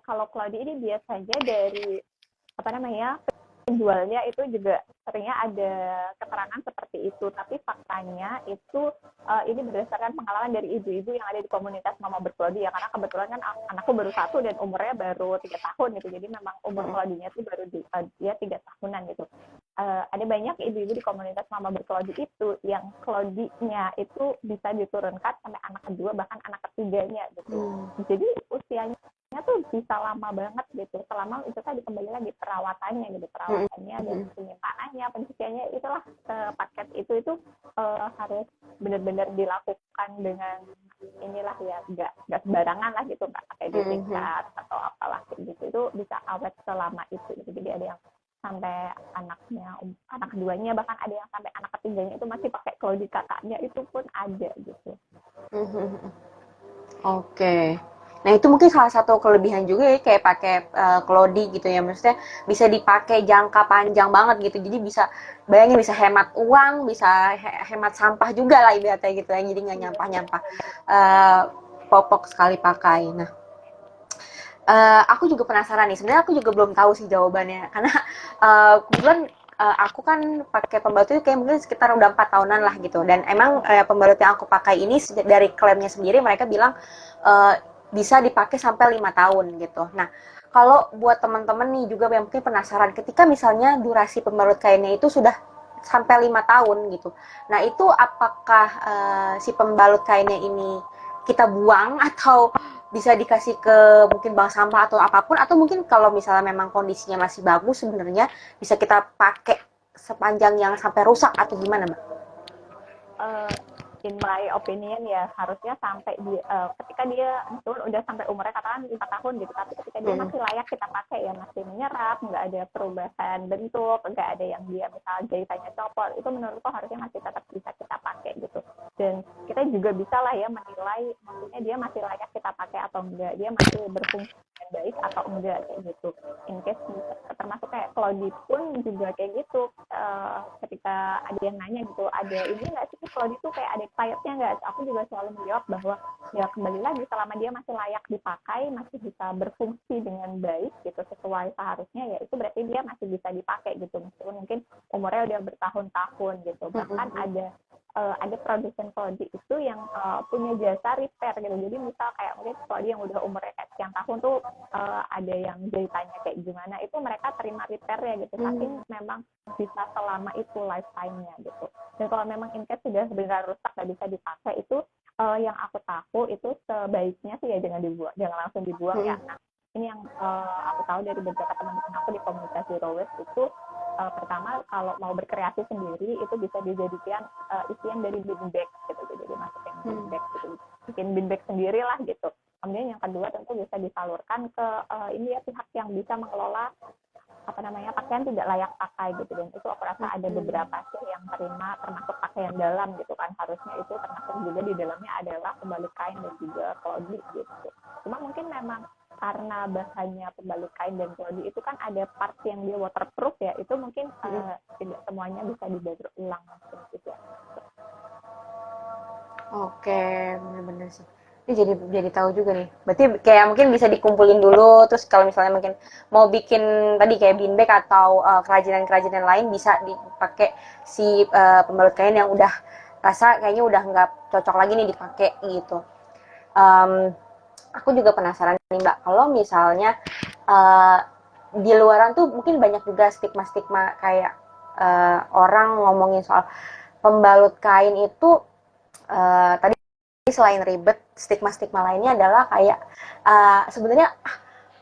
Kalau Cloudy ini biasanya dari apa namanya penjualnya itu juga seringnya ada keterangan seperti itu, tapi faktanya itu ini berdasarkan pengalaman dari ibu-ibu yang ada di komunitas Mama Berkelodi ya, karena kebetulan kan anakku baru 1 dan umurnya baru 3 tahun gitu, jadi memang umur Kelodinya itu baru dia 3 tahunan gitu. Ada banyak ibu-ibu di komunitas Mama Berkelodi itu yang Kelodinya itu bisa diturunkan sampai anak kedua bahkan anak ketiganya gitu. Jadi usianya tuh bisa lama banget gitu, selama itu tadi kembali lagi perawatannya gitu, perawatannya dan penyimpanannya, pencuciannya, itulah paket itu harus benar-benar dilakukan dengan inilah ya, nggak sembarangan lah gitu, nggak pakai ditingkat atau apalah gitu, itu bisa awet selama itu gitu. Jadi ada yang sampai anak keduanya, bahkan ada yang sampai anak ketiganya itu masih pakai Cloudy kakaknya, itu pun ada gitu. Oke. Nah, itu mungkin salah satu kelebihan juga ya kayak pakai Cloudy gitu ya. Maksudnya bisa dipakai jangka panjang banget gitu. Jadi bisa bayangin bisa hemat uang, bisa hemat sampah juga lah ibaratnya gitu ya. Jadi nggak nyampah-nyampah popok sekali pakai. Nah, aku juga penasaran nih. Sebenarnya aku juga belum tahu sih jawabannya karena kebetulan aku kan pakai pembalut itu kayak mungkin sekitar udah 4 tahunan lah gitu. Dan emang pembalut yang aku pakai ini dari klaimnya sendiri mereka bilang uh, bisa dipakai sampai 5 tahun gitu. Nah, kalau buat teman-teman nih juga yang mungkin penasaran ketika misalnya durasi pembalut kainnya itu sudah sampai 5 tahun gitu. Nah, itu apakah si pembalut kainnya ini kita buang atau bisa dikasih ke mungkin bank sampah atau apapun, atau mungkin kalau misalnya memang kondisinya masih bagus sebenarnya bisa kita pakai sepanjang yang sampai rusak atau gimana Mbak? in my opinion ya harusnya sampai ketika dia meskipun udah sampai umurnya katakan 4 tahun gitu, tapi ketika dia masih layak kita pakai ya, masih menyerap, nggak ada perubahan bentuk, nggak ada yang dia misal jahitannya copot, itu menurutku harusnya masih tetap bisa kita pakai gitu. Dan kita juga bisa lah ya menilai maksudnya dia masih layak kita pakai atau enggak, dia masih berfungsi dengan baik atau enggak kayak gitu. In case termasuk kayak Claudie pun juga kayak gitu, ketika ada yang nanya gitu, ada ini nggak sih Claudie tuh kayak ada expirednya nggak? Aku juga selalu menjawab bahwa ya kembali lagi selama dia masih layak dipakai, masih bisa berfungsi dengan baik gitu sesuai seharusnya, ya itu berarti dia masih bisa dipakai gitu, meskipun mungkin umurnya udah bertahun-tahun gitu. Bahkan ada produsen Claudie itu yang punya jasa repair gitu. Jadi misal kayak mungkin Claudie yang udah umurnya kayak sekian tahun tuh ada yang jahitannya kayak gimana, itu mereka terima repair ya gitu. Tapi memang bisa selama itu lifetime-nya gitu. Dan kalau memang in case sudah benar rusak nggak bisa dipakai, itu yang aku tahu itu sebaiknya sih ya jangan dibuang, jangan langsung dibuang ya. Nah, ini yang aku tahu dari beberapa teman-teman aku di komunitas Zero Waste itu, pertama kalau mau berkreasi sendiri itu bisa dijadikan isian dari bin bag gitu, jadi masukin bin bag gitu, bikin bin bag sendiri lah gitu. Kemudian yang kedua tentu bisa disalurkan ke ini ya pihak yang bisa mengelola pakaian tidak layak pakai gitu. Dan itu aku rasa ada beberapa sih yang terima, termasuk pakaian dalam gitu kan, harusnya itu termasuk juga di dalamnya adalah pembalut kain dan juga Claudie gitu. Cuma mungkin memang karena bahannya pembalut kain dan Claudie itu kan ada part yang dia waterproof ya, itu mungkin tidak semuanya bisa didaur ulang gitu ya. Oke, bener-bener sih. Ini jadi tahu juga nih. Berarti kayak mungkin bisa dikumpulin dulu, terus kalau misalnya mungkin mau bikin tadi kayak bean bag atau kerajinan-kerajinan lain bisa dipakai si pembalut kain yang udah rasa kayaknya udah nggak cocok lagi nih dipakai gitu. Em, aku juga penasaran nih Mbak, kalau misalnya eh, di luaran tuh mungkin banyak juga stigma-stigma kayak orang ngomongin soal pembalut kain itu tadi selain ribet, stigma-stigma lainnya adalah kayak sebenarnya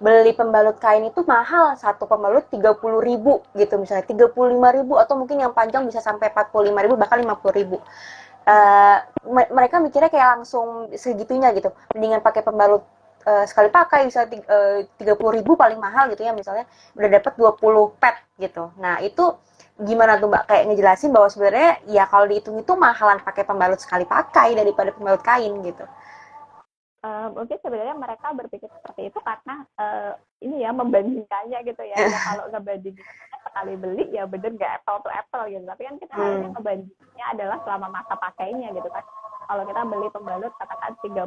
beli pembalut kain itu mahal, satu pembalut 30.000 gitu misalnya, 35.000 atau mungkin yang panjang bisa sampai 45.000 bahkan 50.000. Mereka mikirnya kayak langsung segitunya gitu, mendingan pakai pembalut sekali pakai bisa 30.000 paling mahal gitu ya, misalnya udah dapat 20 pet gitu. Nah itu gimana tuh Mbak kayak ngejelasin bahwa sebenarnya ya kalau dihitung itu mahalan pakai pembalut sekali pakai daripada pembalut kain gitu. Mungkin sebenarnya mereka berpikir seperti itu karena ini ya membandingkannya gitu ya. Ya kalau ngebandingin sekali beli ya bener nggak apple to apple gitu. Tapi kan kita harusnya ngebandingnya adalah selama masa pakainya gitu kan. Kalau kita beli pembalut katakan 30.000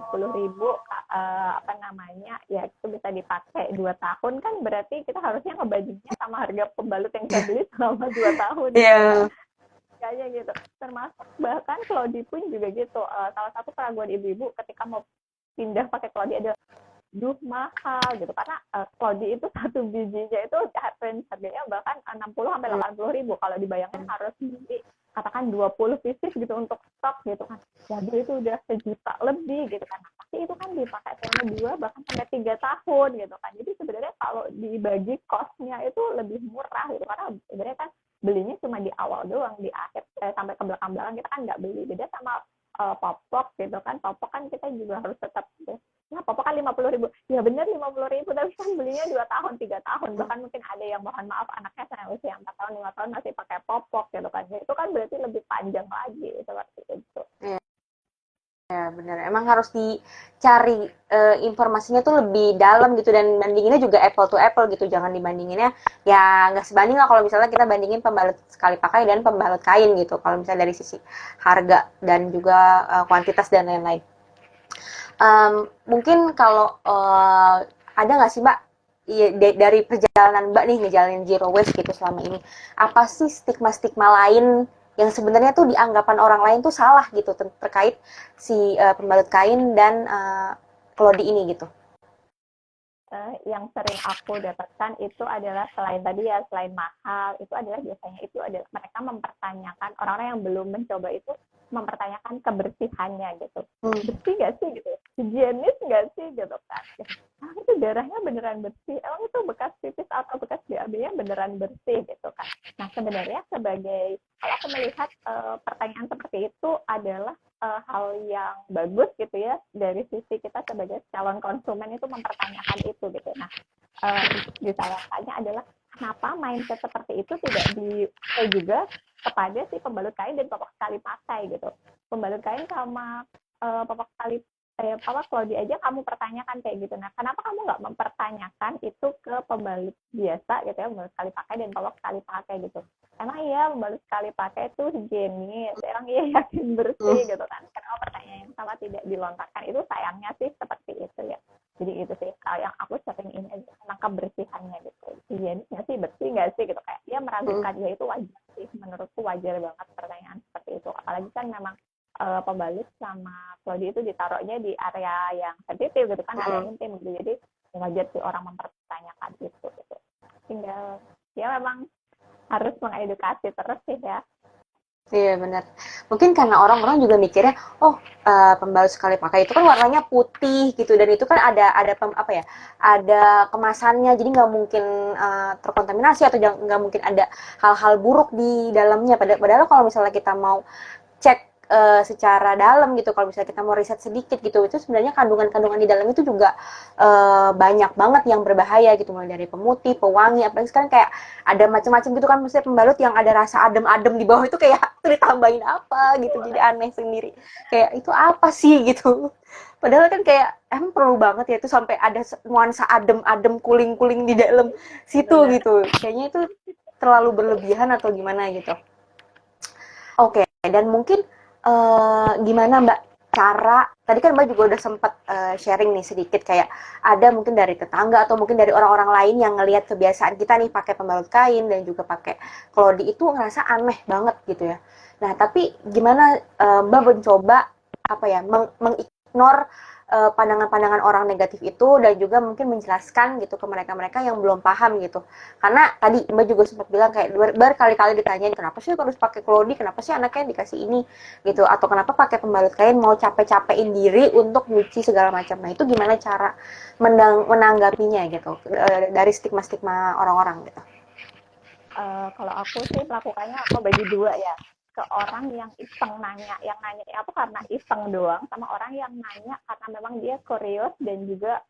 ya itu bisa dipakai 2 tahun kan, berarti kita harusnya ngebandingnya sama harga pembalut yang kita beli selama 2 tahun. Iya. Kayaknya gitu. Termasuk bahkan Claudie pun juga gitu. Salah satu keraguan ibu-ibu ketika mau pindah pakai Claudie ada mahal gitu, karena Claudie itu satu bijinya itu harganya bahkan 60 sampai 80.000. Kalau dibayangkan harus beli katakan 20 pieces gitu untuk stok gitu kan, jadi itu udah 1 juta lebih gitu kan. Tapi itu kan dipakai selama 2 bahkan sampai 3 tahun gitu kan. Jadi sebenarnya kalau dibagi cost-nya itu lebih murah gitu, karena sebenarnya kan belinya cuma di awal doang, di akhir sampai ke belakang-belakang kita kan nggak beli. Beda sama popok gitu kan, popok kan kita juga harus tetap ya popok kan 50.000, ya bener 50.000, tapi kan belinya 2 tahun 3 tahun, bahkan mungkin ada yang mohon maaf anaknya sampai usia 4 tahun 5 tahun masih pakai popok gitu kan, itu kan berarti lebih panjang lagi seperti itu. Ya benar, emang harus dicari informasinya tuh lebih dalam gitu, dan bandinginnya juga apple to apple gitu, jangan dibandinginnya ya nggak sebanding lah kalau misalnya kita bandingin pembalut sekali pakai dan pembalut kain gitu, kalau misalnya dari sisi harga dan juga kuantitas dan lain-lain. Mungkin kalau ada nggak sih Mbak dari perjalanan Mbak nih ngejalanin zero waste gitu selama ini, apa sih stigma-stigma lain yang sebenarnya tuh dianggapan orang lain tuh salah gitu terkait si pembalut kain dan Claudie ini gitu? Yang sering aku dapatkan itu adalah selain tadi ya, selain mahal, itu adalah biasanya itu adalah mereka mempertanyakan, orang-orang yang belum mencoba itu mempertanyakan kebersihannya gitu. Bersih nggak sih gitu, higienis nggak sih gitu kan. Itu darahnya beneran bersih, emang itu bekas pipis atau bekas BAB-nya beneran bersih gitu kan. Nah sebenarnya sebagai, kalau aku melihat pertanyaan seperti itu adalah hal yang bagus gitu ya dari sisi kita sebagai calon konsumen itu mempertanyakan itu gitu. Nah, disayangkannya adalah kenapa mindset seperti itu tidak dipakai juga kepada si pembalut kain dan popok sekali pakai gitu. Pembalut kain sama popok sekali apa Claudia aja kamu pertanyakan kayak gitu. Nah, kenapa kamu nggak mempertanyakan itu ke pembalut biasa gitu ya, pembalut sekali pakai dan popok sekali pakai gitu. Emang iya pembalut sekali pakai itu higienis, emang iya yakin bersih Hmm. gitu kan. Kenapa pertanyaan yang sama tidak dilontarkan, itu sayangnya sih seperti itu ya. Jadi itu sih yang aku sering ini tentang kebersihannya gitu. Higienisnya sih bersih nggak sih gitu, kayak dia meragukan, ya itu wajar sih, menurutku wajar banget pertanyaan seperti itu. Apalagi kan memang pembalut sama Claudia itu ditaruhnya di area yang sensitif gitu kan, area intim gitu. Jadi wajar sih orang mempertanyakan itu gitu. Tinggal ya memang harus mengedukasi terus sih ya. Iya benar. Mungkin karena orang-orang juga mikirnya, oh pembalut sekali pakai itu kan warnanya putih gitu dan itu kan ada apa ya, ada kemasannya, jadi nggak mungkin terkontaminasi atau nggak mungkin ada hal-hal buruk di dalamnya. Padahal kalau misalnya kita mau cek secara dalam gitu, kalau misalnya kita mau riset sedikit gitu, itu sebenarnya kandungan-kandungan di dalam itu juga banyak banget yang berbahaya gitu, mulai dari pemutih, pewangi, apalagi sekarang kayak ada macam-macam gitu kan, maksudnya pembalut yang ada rasa adem-adem di bawah itu kayak itu ditambahin apa gitu, jadi aneh sendiri, kayak itu apa sih gitu. Padahal kan kayak emang perlu banget ya itu sampai ada nuansa adem-adem, kuling-kuling di dalam situ Benar. gitu, kayaknya itu terlalu berlebihan atau gimana gitu. Oke, dan mungkin gimana Mbak cara tadi kan Mbak juga udah sempat sharing nih sedikit kayak ada mungkin dari tetangga atau mungkin dari orang-orang lain yang ngelihat kebiasaan kita nih pakai pembalut kain dan juga pakai klodi itu ngerasa aneh banget gitu ya. Nah, tapi gimana Mbak mencoba apa ya mengignore pandangan-pandangan orang negatif itu dan juga mungkin menjelaskan gitu ke mereka-mereka yang belum paham gitu. Karena tadi Mbak juga sempat bilang kayak berkali-kali ditanyain kenapa sih harus pakai klodi, kenapa sih anaknya dikasih ini gitu, atau kenapa pakai pembalut kain mau capek-capekin diri untuk nyuci segala macam. Nah itu gimana cara menanggapinya gitu dari stigma-stigma orang-orang gitu. Kalau aku sih melakukannya aku bagi dua ya, ke orang yang iseng nanya, yang nanya aku karena iseng doang, sama orang yang nanya karena memang dia curious dan juga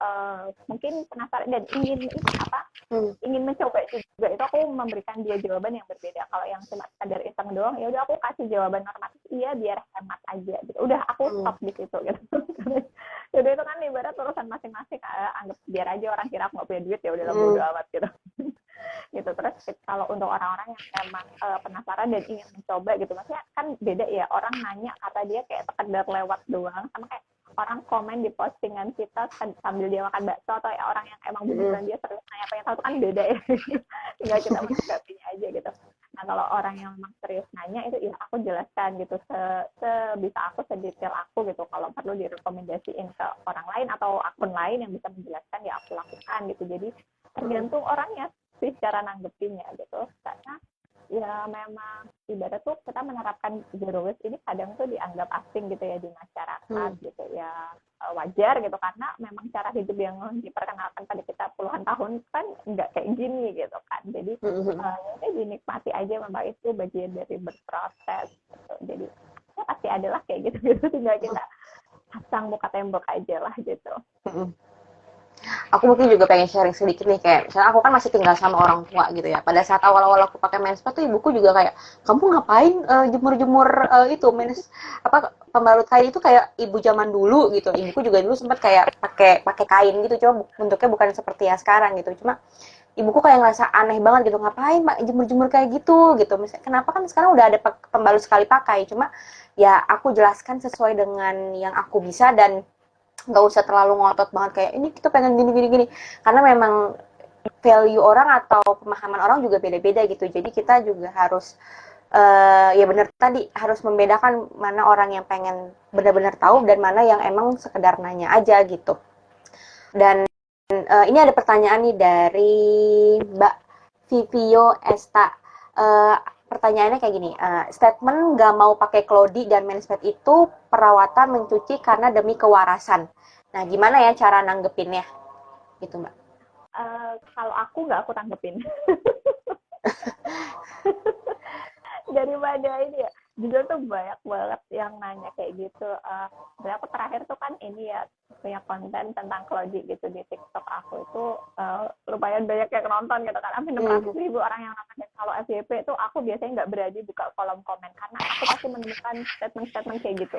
mungkin penasaran dan ingin ini apa, Hmm. ingin mencoba juga. Itu aku memberikan dia jawaban yang berbeda. Kalau yang cuma sadar iseng doang, ya udah aku kasih jawaban normatif, iya biar hemat aja gitu, udah aku Hmm. stop di situ gitu. Jadi itu kan ibarat urusan masing-masing, anggap biar aja orang kira aku nggak punya duit, ya udahlah bodo Hmm. amat gitu. Gitu. Terus kalau untuk orang-orang yang memang penasaran dan ingin mencoba gitu, maksudnya kan beda ya, orang nanya kata dia kayak sekedar lewat doang, sama kayak orang komen di postingan kita sambil dia makan bakso, atau ya orang yang emang Hmm. beneran dia serius nanya pengen tahu, itu kan beda ya. Tinggal kita menanggapinya aja gitu. Nah kalau orang yang memang serius nanya itu ya aku jelaskan gitu sebisa aku, sedetail aku gitu. Kalau perlu direkomendasiin ke orang lain atau akun lain yang bisa menjelaskan, ya aku lakukan gitu. Jadi tergantung orangnya sih cara nanggepinnya gitu, karena ya memang ibarat tuh kita menerapkan zero waste ini kadang tuh dianggap asing gitu ya di masyarakat Hmm. gitu ya, wajar gitu karena memang cara hidup yang diperkenalkan pada kita puluhan tahun kan nggak kayak gini gitu kan. Jadi Hmm. ya dinikmati aja, memang itu bagian dari berproses gitu. Jadi ya pasti adalah kayak gitu gitu, tinggal kita pasang muka tembok aja lah gitu. Hmm. Aku mungkin juga pengen sharing sedikit nih, kayak misalnya aku kan masih tinggal sama orang tua gitu ya. Pada saat awal-awal aku pakai menspad tuh ibuku juga kayak, kamu ngapain jemur-jemur itu apa pembalut kain itu kayak ibu zaman dulu gitu. Ibuku juga dulu sempat kayak pakai pakai kain gitu, cuma bentuknya bukan seperti yang sekarang gitu. Cuma ibuku kayak ngerasa aneh banget gitu, ngapain jemur-jemur kayak gitu. Misalnya, kenapa kan sekarang udah ada pembalut sekali pakai. Cuma ya aku jelaskan sesuai dengan yang aku bisa dan nggak usah terlalu ngotot banget kayak ini kita pengen gini gini gini, karena memang value orang atau pemahaman orang juga beda-beda gitu, jadi kita juga harus ya benar tadi harus membedakan mana orang yang pengen benar-benar tahu dan mana yang emang sekedar nanya aja gitu. Dan ini ada pertanyaan nih dari Mbak Vivio Esta. Pertanyaannya kayak gini, statement nggak mau pakai klodi dan mensweat itu perawatan mencuci karena demi kewarasan. Nah, gimana ya cara nanggepinnya? Gitu, Mbak. Kalau aku nggak aku tanggepin. Daripada ini ya, jujur tuh banyak banget yang nanya kayak gitu. Dan aku terakhir tuh kan ini ya punya konten tentang Claudi gitu di TikTok aku itu lumayan banyak yang nonton gitu kan, hampir 600.000 orang yang nonton. Dan kalau FYP itu aku biasanya nggak berani buka kolom komen karena aku pasti menemukan statement-statement kayak gitu.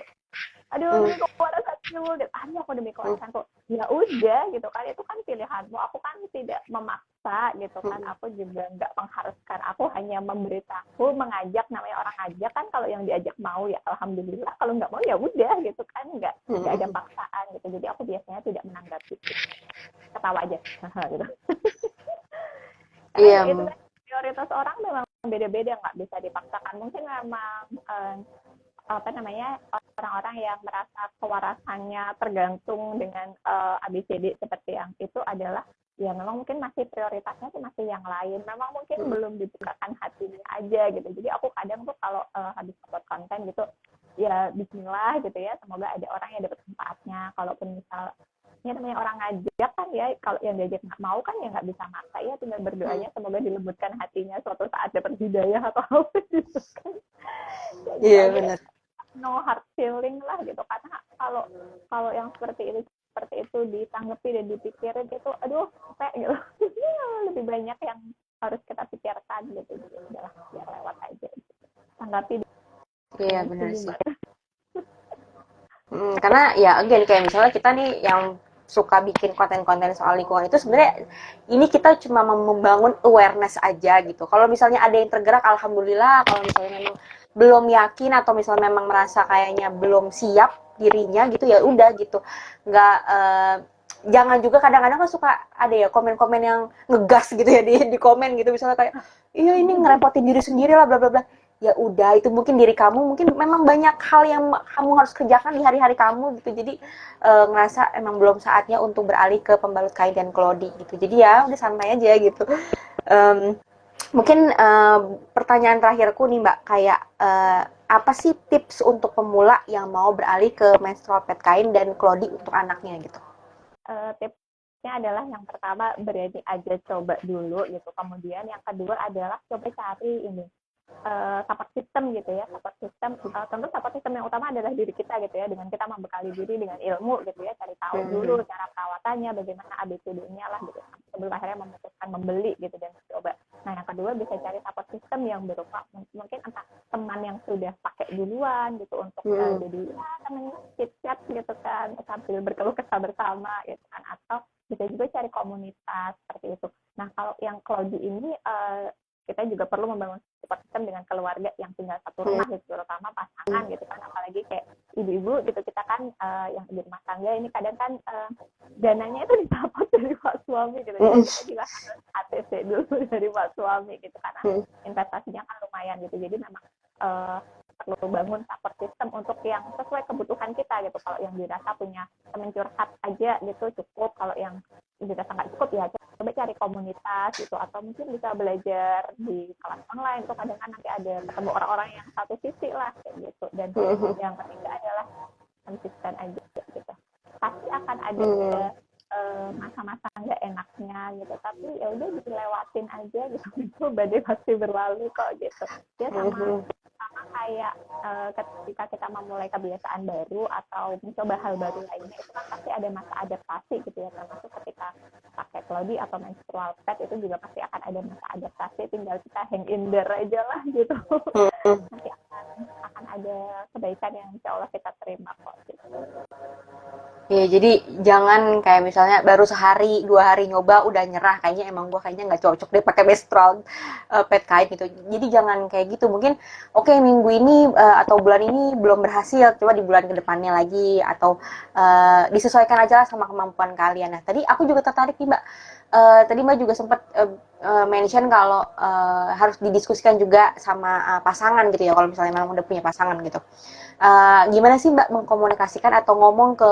Aduh, demi kewarasanmu gitu. Aduh, aku demi kewarasanku. Ya udah gitu kan, itu kan pilihanmu. Aku kan tidak memaksa gitu kan. Aku juga nggak mengharuskan. Aku hanya memberitahu, mengajak, namanya orang ngajak kan, kalau yang diajak mau ya alhamdulillah. Kalau nggak mau ya udah gitu kan, nggak ada paksaan gitu. Jadi aku biasanya tidak menanggapi. Ketawa aja. gitu. Karena Iya. itu kan prioritas orang memang beda-beda, nggak bisa dipaksakan. Mungkin memang apa namanya, orang-orang yang merasa kewarasannya tergantung dengan ABCD seperti yang itu adalah ya memang mungkin masih prioritasnya tuh masih yang lain, memang mungkin belum dibukakan hatinya aja gitu. Jadi aku kadang tuh kalau habis upload konten gitu ya bismillah gitu ya, semoga ada orang yang dapat manfaatnya. Kalaupun misalnya namanya orang ngajak kan ya, kalau yang diajak nggak mau kan ya nggak bisa maksa ya, tinggal berdoanya semoga dilembutkan hatinya suatu saat dapat hidayah atau apa gitu kan. Iya benar. No hard feeling lah gitu, karena kalau yang seperti itu ditanggapi dan dipikirin itu aduh capek gitu. Lebih banyak yang harus kita pikirkan gitu, jadi udahlah biar lewat aja gitu. Tanggapi. Iya benar sih. Karena ya again kayak misalnya kita nih yang suka bikin konten-konten soal lingkungan itu sebenarnya ini kita cuma membangun awareness aja gitu. Kalau misalnya ada yang tergerak, alhamdulillah. Kalau misalnya memang belum yakin atau misalnya memang merasa kayaknya belum siap dirinya gitu, ya udah gitu. Nggak jangan juga, kadang-kadang kan suka ada ya komen-komen yang ngegas gitu ya di komen gitu, misalnya kayak iya ini ngerepotin diri sendiri lah bla bla bla. Ya udah, itu mungkin diri kamu, mungkin memang banyak hal yang kamu harus kerjakan di hari-hari kamu gitu. Jadi ngerasa emang belum saatnya untuk beralih ke pembalut kain dan Claudi gitu. Jadi ya udah santai aja gitu. Mungkin pertanyaan terakhirku nih Mbak, kayak apa sih tips untuk pemula yang mau beralih ke menstrual pad kain dan Claudi untuk anaknya gitu? Tipsnya adalah yang pertama berani aja coba dulu gitu. Kemudian yang kedua adalah coba cari ini support system gitu ya, support system. Tentu support system yang utama adalah diri kita gitu ya, dengan kita membekali diri dengan ilmu gitu ya, cari tahu dulu cara perawatannya, bagaimana ABCD-nya lah gitu, sebelum akhirnya memutuskan membeli gitu dan mencoba. Nah yang kedua bisa cari support system yang berupa mungkin entah teman yang sudah pakai duluan gitu untuk jadi ya teman chit-chat gitu kan, sambil berkeluh kesah bersama gitu kan, atau bisa juga cari komunitas seperti itu. Nah kalau yang Claudi ini kita juga perlu membangun support system dengan keluarga yang tinggal satu rumah gitu, terutama pasangan gitu kan, apalagi kayak ibu-ibu gitu, kita kan yang ibu rumah tangga ini kadang kan dananya itu didapat dari pak suami gitu, jadi kita juga harus ATC dulu dari pak suami gitu, karena investasinya kan lumayan gitu. Jadi memang perlu bangun support system untuk yang sesuai kebutuhan kita gitu. Kalau yang dirasa punya teman curhat aja gitu cukup, kalau yang dirasa nggak cukup ya coba cari komunitas gitu, atau mungkin bisa belajar di kelas online tuh, kadang kan nanti ada ketemu orang-orang yang satu sisi lah kayak gitu. Dan yang ketiga adalah konsisten aja gitu. Pasti akan ada masa-masa nggak enaknya gitu, tapi ya udah dilewatin aja gitu. Itu badai pasti berlalu kok gitu ya. Sama kayak ketika kita memulai kebiasaan baru atau mencoba hal baru lainnya, itu kan pasti ada masa adaptasi gitu ya, termasuk ketika pakai Claudi atau menstrual pad itu juga pasti akan ada masa adaptasi, tinggal kita hang in there aja lah gitu. Nanti akan ada kebaikan yang insya Allah kita terima kok gitu. Ya, jadi jangan kayak misalnya baru sehari, 2 hari nyoba udah nyerah, kayaknya emang gua kayaknya nggak cocok deh pakai menstrual pad kain gitu. Jadi jangan kayak gitu. Mungkin oke, minggu ini atau bulan ini belum berhasil, coba di bulan kedepannya lagi, atau disesuaikan aja lah sama kemampuan kalian. Nah, tadi aku juga tertarik nih Mbak. Tadi Mbak juga sempat mention kalau harus didiskusikan juga sama pasangan gitu ya, kalau misalnya memang udah punya pasangan gitu. Gimana sih Mbak mengkomunikasikan atau ngomong ke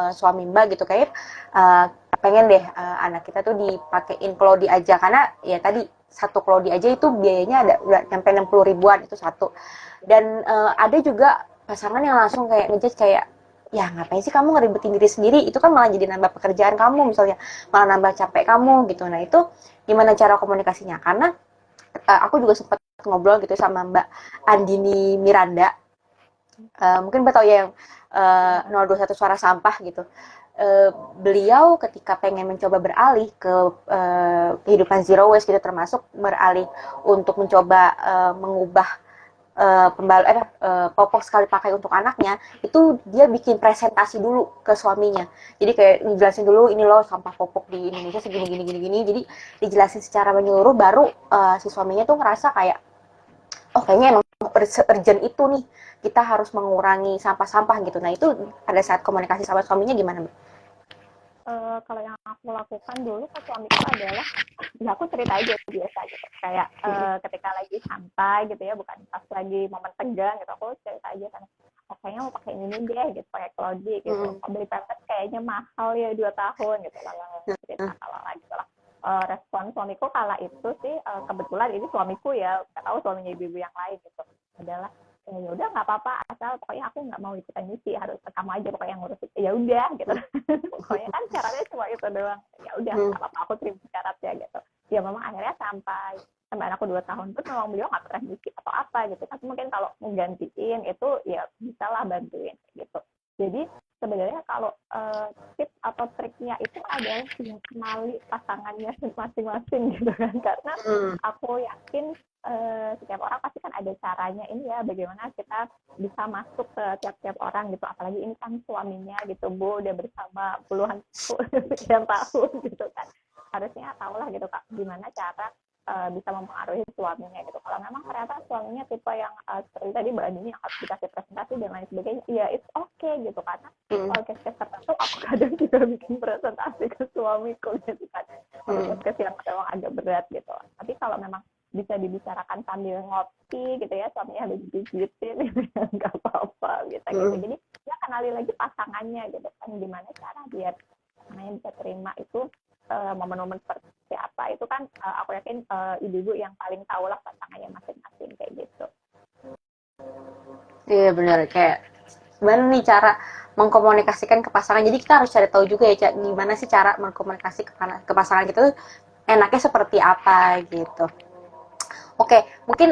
suami Mbak gitu, kayak pengen deh anak kita tuh dipakein Claudi aja, karena ya tadi satu Claudi aja itu biayanya ada udah sampai 60 ribuan itu satu. Dan ada juga pasangan yang langsung kayak ngejudge kayak, ya ngapain sih kamu ngeribetin diri sendiri, itu kan malah jadi nambah pekerjaan kamu misalnya, malah nambah capek kamu gitu. Nah itu gimana cara komunikasinya? Karena aku juga sempat ngobrol gitu sama Mbak Andini Miranda. Mungkin Mbak tahu ya yang 021 Suara Sampah gitu. Beliau ketika pengen mencoba beralih ke kehidupan zero waste gitu, termasuk beralih untuk mencoba mengubah popok sekali pakai untuk anaknya, itu dia bikin presentasi dulu ke suaminya. Jadi kayak dijelasin dulu, ini loh sampah popok di Indonesia segini gini gini gini. Jadi dijelasin secara menyeluruh, baru si suaminya tuh ngerasa kayak, oh kayaknya emang urgent itu nih, kita harus mengurangi sampah-sampah gitu. Nah itu pada saat komunikasi sama suaminya gimana, Mbak? Kalau yang aku lakukan dulu ke suamiku adalah ya aku cerita aja biasa gitu, kayak ketika lagi santai gitu ya, bukan pas lagi momen tegang gitu, aku cerita aja kan, oh, kayaknya mau pakai ini deh gitu, pakai Claudie gitu, oh, beli pampers kayaknya mahal ya 2 tahun gitu, lalu cerita kalau gitu lah. Respon suamiku kala itu sih, kebetulan ini suamiku ya, nggak tahu suaminya ibu-ibu yang lain gitu, adalah ya udah nggak apa-apa, asal pokoknya aku nggak mau ikutan nyuci, harus kamu aja pokoknya yang ngurus, ya udah gitu. Pokoknya kan syaratnya cuma itu doang, ya udah nggak apa-apa, aku terima syaratnya gitu. Ya memang akhirnya sampai anakku 2 tahun pun memang beliau nggak pernah nyuci atau apa gitu, tapi mungkin kalau menggantiin itu ya bisa lah bantuin gitu. Jadi sebenarnya kalau tips atau triknya itu adalah yang kenali pasangannya masing-masing gitu kan, karena aku yakin setiap orang pasti kan ada caranya ini ya, bagaimana kita bisa masuk ke tiap-tiap orang gitu, apalagi ini kan suaminya gitu, Bu, udah bersama puluhan sekian tahun gitu kan, harusnya tahu lah gitu Kak gimana cara bisa mempengaruhi suaminya gitu. Kalau memang ternyata suaminya tipe yang seperti tadi Mbak Andini yang harus dikasih presentasi dan lain sebagainya, ya it's okay gitu, karena kalau case-case tertentu aku kadang juga bikin presentasi ke suamiku gitu kan, kalau case-case yang memang agak berat gitu. Tapi kalau memang bisa dibicarakan sambil ngopi gitu ya, suaminya habis digigitin gitu ya, nggak apa-apa gitu. Jadi ya kenali lagi pasangannya gitu kan, gimana cara biar pasangannya bisa terima itu momen-momen seperti apa itu kan, aku yakin ibu-ibu yang paling tahu lah pasangannya masing-masing kayak gitu. Iya benar, kayak gimana nih cara mengkomunikasikan ke pasangan. Jadi kita harus cari tahu juga ya, gimana sih cara mengkomunikasi ke pasangan kita tuh enaknya seperti apa gitu. Oke, mungkin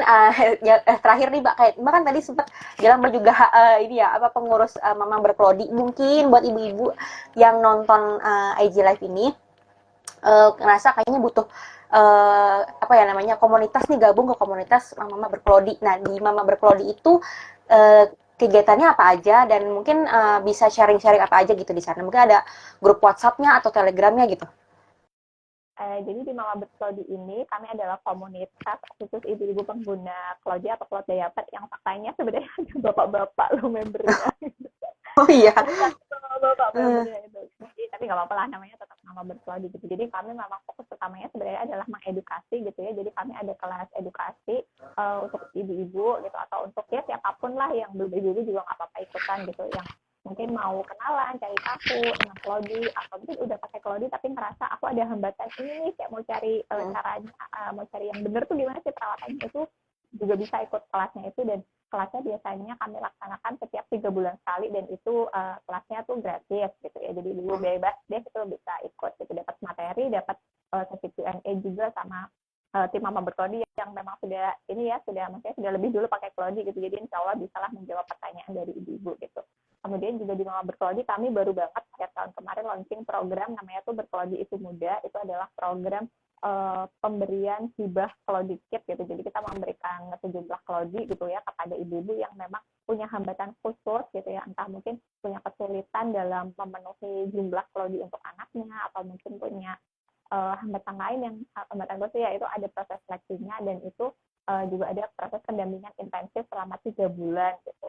ya, terakhir nih Mbak, kayak Mbak kan tadi sempat bilang Mbak juga ini ya apa pengurus Mama Berkelodi. Mungkin buat ibu-ibu yang nonton IG Live ini ngerasa kayaknya butuh apa ya namanya komunitas nih, gabung ke komunitas Mama Berkelodi. Nah di Mama Berkelodi itu kegiatannya apa aja, dan mungkin bisa sharing-sharing apa aja gitu di sana. Mungkin ada grup WhatsApp-nya atau Telegramnya gitu. Jadi di Mama Berkelodi ini kami adalah komunitas khusus ibu-ibu pengguna Claudia atau Cloud Diaper, yang faktanya sebenarnya ada bapak-bapak loh membernya. Oh iya. Ada bapak membernya itu. Tapi nggak apa-apa lah, namanya tetap Mama Berkelodi gitu. Jadi kami memang fokus utamanya sebenarnya adalah mengedukasi gitu ya. Jadi kami ada kelas edukasi untuk ibu-ibu gitu, atau untuk ya siapapun lah yang belum ibu-ibu juga nggak apa-apa ikutan gitu, yang mungkin mau kenalan, cari tahu tentang Claudi, atau mungkin udah pakai Claudi tapi ngerasa aku ada hambatan ini nih, kayak mau cari caranya, mau cari yang bener tuh gimana sih perawatannya, itu juga bisa ikut kelasnya itu. Dan kelasnya biasanya kami laksanakan setiap 3 bulan sekali, dan itu kelasnya tuh gratis gitu ya, jadi dulu bebas deh itu bisa ikut gitu, dapat materi, dapat sesi Q&A juga sama tim Mama Berkelodi yang memang sudah ini ya, maksudnya sudah lebih dulu pakai Claudi gitu, jadi insya Allah bisalah menjawab pertanyaan dari ibu-ibu gitu. Kemudian juga di Mama Berkelodi kami baru banget setiap tahun kemarin launching program namanya tuh Berkelodi Itu Muda. Itu adalah program pemberian hibah Claudi Kit gitu. Jadi kita memberikan sejumlah Claudi gitu ya kepada ibu-ibu yang memang punya hambatan khusus gitu ya, entah mungkin punya kesulitan dalam memenuhi jumlah Claudi untuk anaknya, atau mungkin punya hambatan lain yang hambatan khusus ya, itu ada proses seleksinya, dan itu juga ada proses pendampingan intensif selama 3 bulan gitu.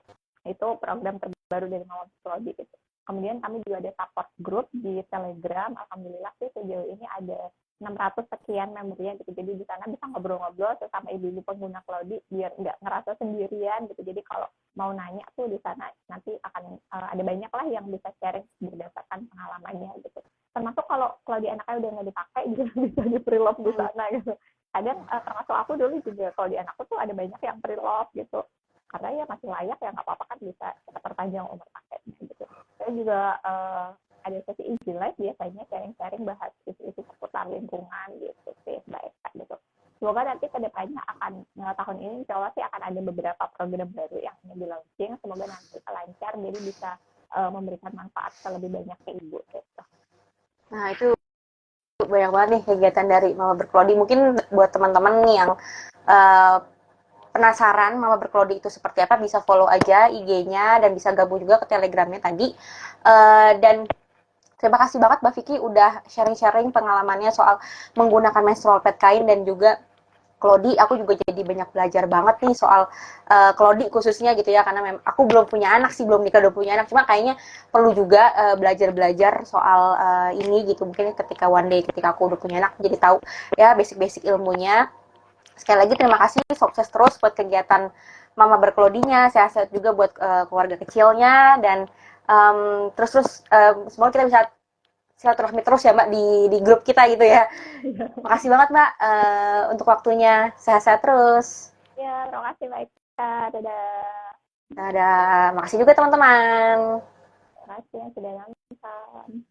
Itu program terbaru dari Mama Berkelodi gitu. Kemudian kami juga ada support group di Telegram. Alhamdulillah sih sejauh ini ada 600 sekian membernya gitu. Jadi di sana bisa ngobrol-ngobrol sesama ibu-ibu pengguna Claudi biar nggak ngerasa sendirian gitu. Jadi kalau mau nanya tuh di sana nanti akan ada banyak lah yang bisa sharing berdasarkan pengalamannya gitu. Termasuk kalau Claudi anaknya udah nggak dipakai juga bisa di pre-love di sana gitu. Kadang termasuk aku dulu juga kalau di anakku tuh ada banyak yang pre-love gitu. Karena ya masih layak ya, nggak apa-apa kan, bisa kita perpanjang umur paketnya gitu. Saya juga ada sesi IG Live biasanya sharing-sharing bahas isu-isu seputar lingkungan gitu sih Mbak Eka gitu. semoga nanti kedepannya akan tahun ini insya Allah sih akan ada beberapa program baru yang ingin di launching, semoga nanti lancar jadi bisa memberikan manfaat ke lebih banyak ke ibu gitu. Nah, itu banyak banget nih kegiatan dari Mama Berkelodi. Mungkin buat teman-teman nih yang uh, penasaran Mama Berkelodi itu seperti apa, bisa follow aja IG-nya dan bisa gabung juga ke Telegramnya tadi. Dan terima kasih banget Mbak Vicky udah sharing-sharing pengalamannya soal menggunakan menstrual pad kain dan juga Klodi. Aku juga jadi banyak belajar banget nih soal Klodi khususnya gitu ya, karena aku belum punya anak sih, belum nikah udah punya anak, cuma kayaknya perlu juga belajar-belajar soal ini gitu, mungkin ketika one day ketika aku udah punya anak jadi tahu ya basic-basic ilmunya. Sekali lagi terima kasih, sukses terus buat kegiatan Mama Berkelodinya, sehat-sehat juga buat keluarga kecilnya, dan terus semoga kita bisa silaturahmi terus ya Mbak di grup kita gitu ya. Makasih banget Mbak untuk waktunya. Sehat-sehat terus. Ya, terima kasih Mbak Ika. Dadah. Dadah. Makasih juga teman-teman. Terima kasih yang sudah nonton.